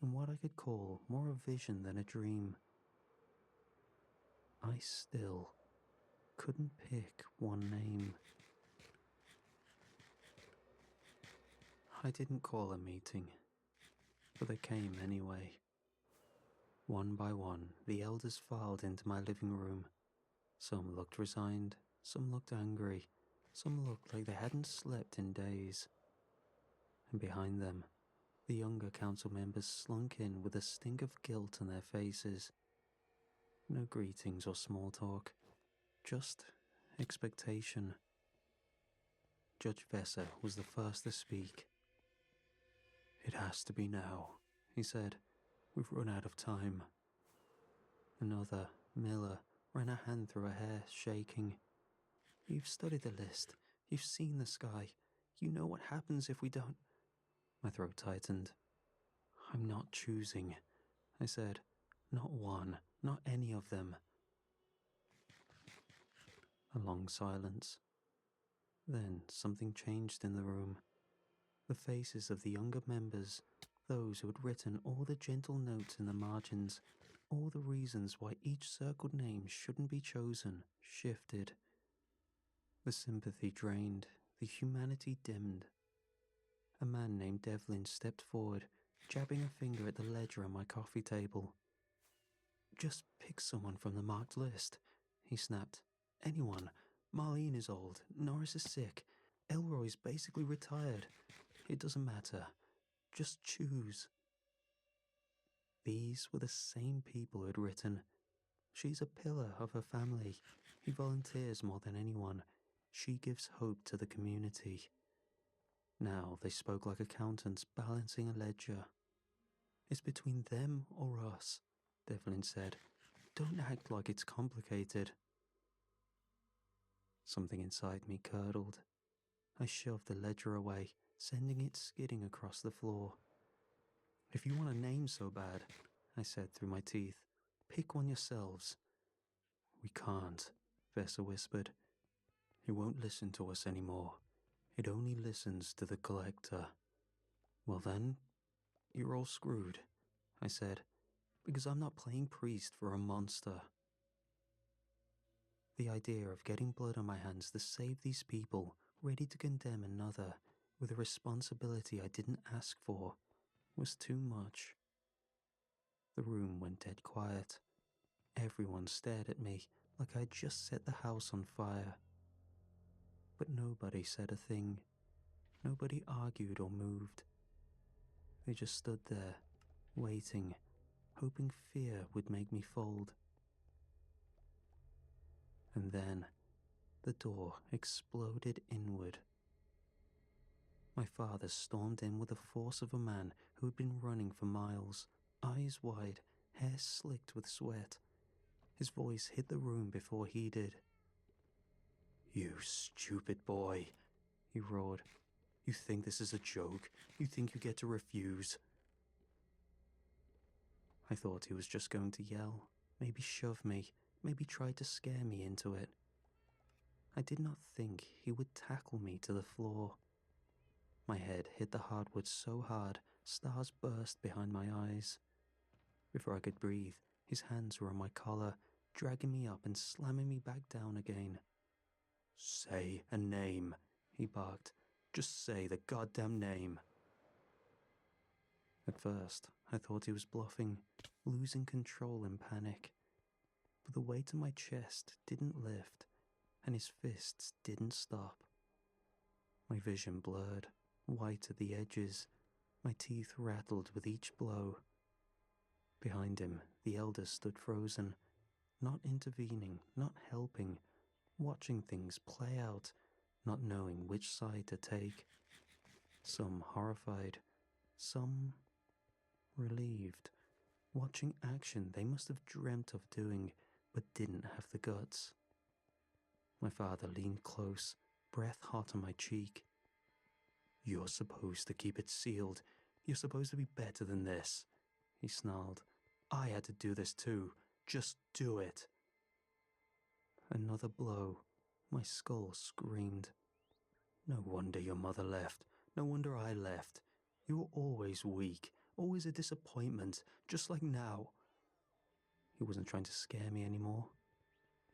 in what I could call more a vision than a dream. I still couldn't pick one name. I didn't call a meeting, but they came anyway. One by one, the elders filed into my living room. Some looked resigned, some looked angry, some looked like they hadn't slept in days. And behind them, the younger council members slunk in with a stink of guilt on their faces. No greetings or small talk, just expectation. Judge Vesser was the first to speak. "It has to be now," he said. "We've run out of time." Another, Miller, ran a hand through her hair, shaking. "You've studied the list. You've seen the sky. You know what happens if we don't—" My throat tightened. "I'm not choosing," I said. "Not one, not any of them." A long silence. Then something changed in the room. The faces of the younger members, those who had written all the gentle notes in the margins, all the reasons why each circled name shouldn't be chosen, shifted. The sympathy drained, the humanity dimmed. A man named Devlin stepped forward, jabbing a finger at the ledger on my coffee table. "Just pick someone from the marked list," he snapped. "Anyone. Marlene is old, Norris is sick, Elroy's basically retired. It doesn't matter. Just choose." These were the same people who had written, "She's a pillar of her family. He volunteers more than anyone. She gives hope to the community." Now they spoke like accountants balancing a ledger. "It's between them or us," Devlin said. "Don't act like it's complicated." Something inside me curdled. I shoved the ledger away, sending it skidding across the floor. "If you want a name so bad," I said through my teeth, "pick one yourselves." "We can't," Vesser whispered. "It won't listen to us anymore. It only listens to the collector." "Well then, you're all screwed," I said, "because I'm not playing priest for a monster." The idea of getting blood on my hands to save these people, ready to condemn another, with a responsibility I didn't ask for, was too much. The room went dead quiet. Everyone stared at me like I'd just set the house on fire. But nobody said a thing. Nobody argued or moved. They just stood there, waiting, hoping fear would make me fold. And then, the door exploded inward. My father stormed in with the force of a man who had been running for miles, eyes wide, hair slicked with sweat. His voice hit the room before he did. "You stupid boy," he roared. "You think this is a joke? You think you get to refuse?" I thought he was just going to yell, maybe shove me, maybe try to scare me into it. I did not think he would tackle me to the floor. My head hit the hardwood so hard, stars burst behind my eyes. Before I could breathe, his hands were on my collar, dragging me up and slamming me back down again. "Say a name," he barked. "Just say the goddamn name." At first, I thought he was bluffing, losing control in panic. But the weight of my chest didn't lift, and his fists didn't stop. My vision blurred, white at the edges. My teeth rattled with each blow. Behind him, the elders stood frozen, not intervening, not helping, watching things play out, not knowing which side to take. Some horrified, some relieved, watching action they must have dreamt of doing, but didn't have the guts. My father leaned close, breath hot on my cheek. "You're supposed to keep it sealed. You're supposed to be better than this," he snarled. "I had to do this too. Just do it." Another blow. My skull screamed. "No wonder your mother left. No wonder I left. You were always weak, always a disappointment, just like now. He wasn't trying to scare me anymore.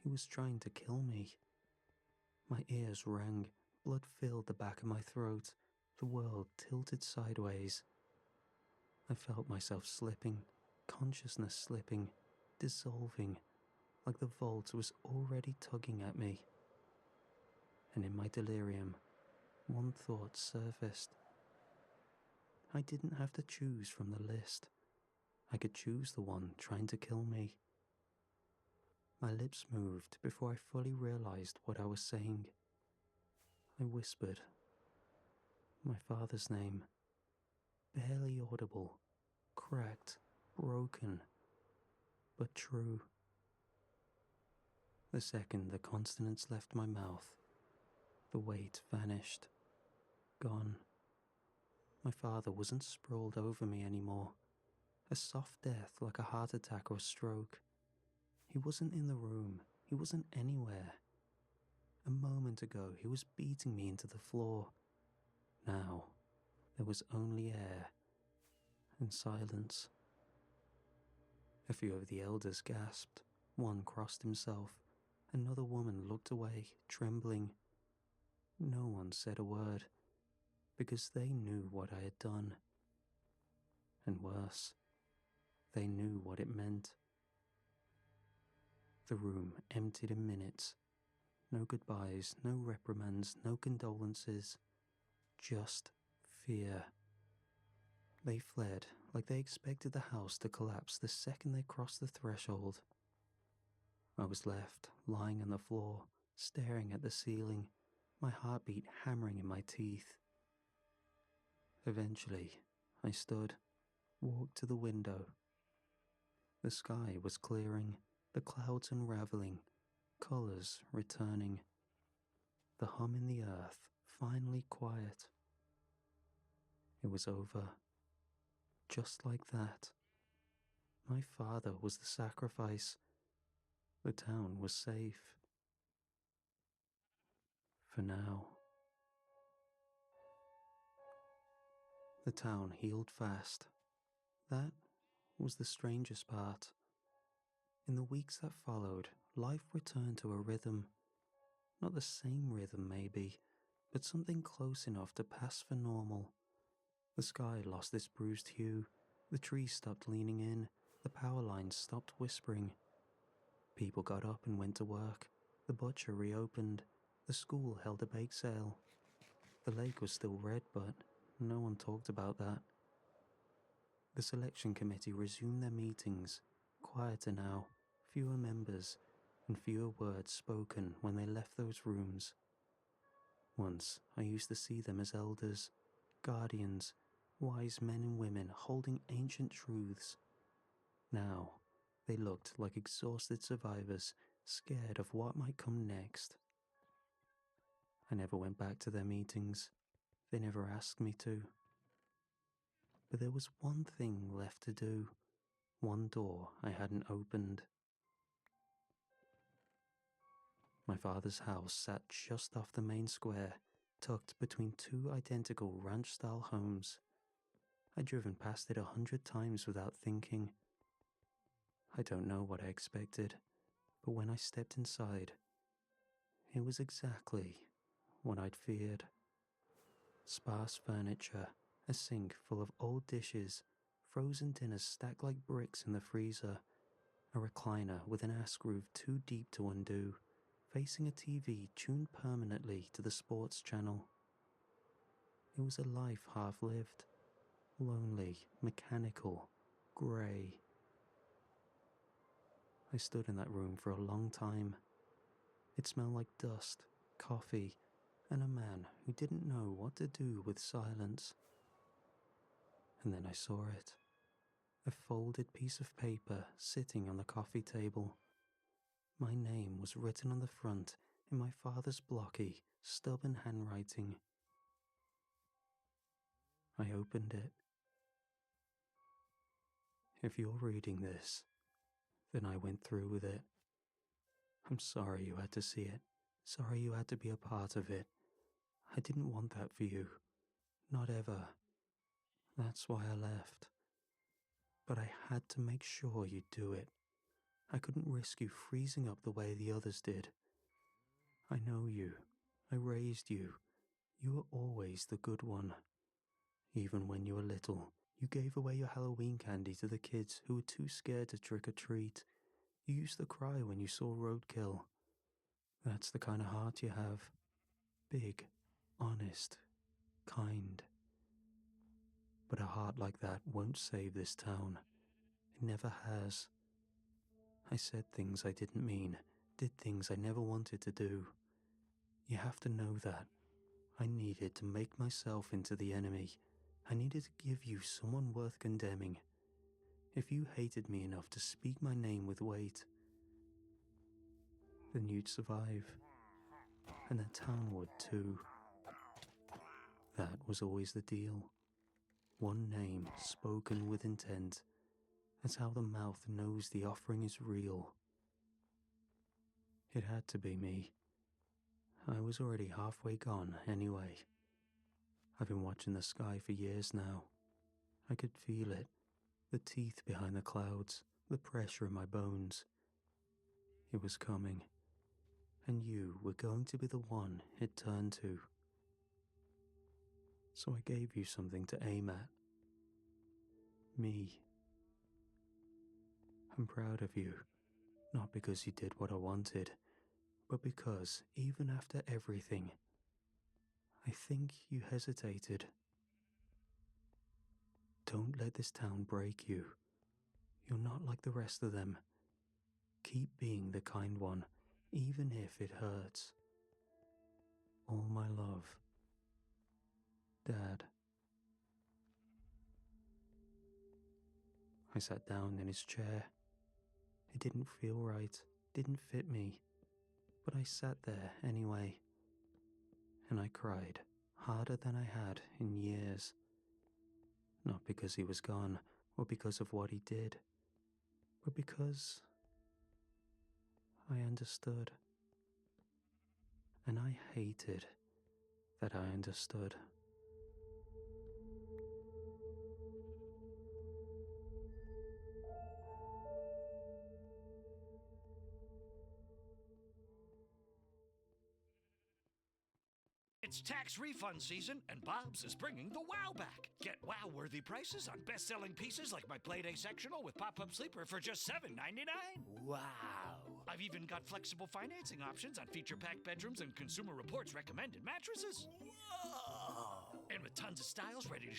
He was trying to kill me. My ears rang, blood filled the back of my throat, the world tilted sideways. I felt myself slipping, consciousness slipping, dissolving, like the vault was already tugging at me. And in my delirium, one thought surfaced. I didn't have to choose from the list. I could choose the one trying to kill me. My lips moved before I fully realized what I was saying. I whispered. My father's name. Barely audible, cracked, broken, but true. The second the consonants left my mouth, the weight vanished. Gone. My father wasn't sprawled over me anymore. A soft death like a heart attack or stroke. He wasn't in the room. He wasn't anywhere. A moment ago, he was beating me into the floor. Now, there was only air and silence. A few of the elders gasped. One crossed himself. Another woman looked away, trembling. No one said a word, because they knew what I had done. And worse, they knew what it meant. The room emptied in minutes. No goodbyes, no reprimands, no condolences. Just fear. They fled like they expected the house to collapse the second they crossed the threshold. I was left lying on the floor, staring at the ceiling, my heartbeat hammering in my teeth. Eventually, I stood, walked to the window. The sky was clearing, the clouds unraveling, colors returning. The hum in the earth finally quiet. It was over. Just like that. My father was the sacrifice. The town was safe. For now. The town healed fast. That was the strangest part. In the weeks that followed, life returned to a rhythm. Not the same rhythm, maybe, but something close enough to pass for normal. The sky lost its bruised hue, the trees stopped leaning in, the power lines stopped whispering. People got up and went to work. The butcher reopened. The school held a bake sale. The lake was still red, but no one talked about that. The selection committee resumed their meetings, quieter now, fewer members, and fewer words spoken when they left those rooms. Once, I used to see them as elders, guardians, wise men and women holding ancient truths. Now, they looked like exhausted survivors, scared of what might come next. I never went back to their meetings. They never asked me to. But there was one thing left to do, one door I hadn't opened. My father's house sat just off the main square, tucked between two identical ranch-style homes. I'd driven past it 100 times without thinking. I don't know what I expected, but when I stepped inside, it was exactly what I'd feared. Sparse furniture, a sink full of old dishes, frozen dinners stacked like bricks in the freezer, a recliner with an ass groove too deep to undo, facing a TV tuned permanently to the sports channel. It was a life half-lived, lonely, mechanical, grey. I stood in that room for a long time. It smelled like dust, coffee, and a man who didn't know what to do with silence. And then I saw it. A folded piece of paper sitting on the coffee table. My name was written on the front in my father's blocky, stubborn handwriting. I opened it. If you're reading this, then I went through with it. I'm sorry you had to see it. Sorry you had to be a part of it. I didn't want that for you. Not ever. That's why I left. but I had to make sure you'd do it. I couldn't risk you freezing up the way the others did. I know you. I raised you. You were always the good one. Even when you were little, you gave away your Halloween candy to the kids who were too scared to trick or treat. You used to cry when you saw roadkill. That's the kind of heart you have. Big, honest, kind. But a heart like that won't save this town. It never has. I said things I didn't mean, did things I never wanted to do. You have to know that. I needed to make myself into the enemy. I needed to give you someone worth condemning. If you hated me enough to speak my name with weight, then you'd survive. And the town would too. That was always the deal. One name spoken with intent. That's how the mouth knows the offering is real. It had to be me. I was already halfway gone anyway. I've been watching the sky for years now. I could feel it. The teeth behind the clouds, the pressure in my bones. It was coming. And you were going to be the one it turned to. So I gave you something to aim at. Me. I'm proud of you, not because you did what I wanted, but because, even after everything, I think you hesitated. Don't let this town break you. You're not like the rest of them. Keep being the kind one, even if it hurts. All my love. Dad. I sat down in his chair. It didn't feel right, didn't fit me, but I sat there anyway. And I cried, harder than I had in years. Not because he was gone, or because of what he did, but because I understood. And I hated that I understood.
It's tax refund season, and Bob's is bringing the wow back. Get wow-worthy prices on best-selling pieces like my Playday sectional with pop-up sleeper for just $7.99. Wow. I've even got flexible financing options on feature-packed bedrooms and Consumer Reports recommended mattresses. Whoa. And with tons of styles ready to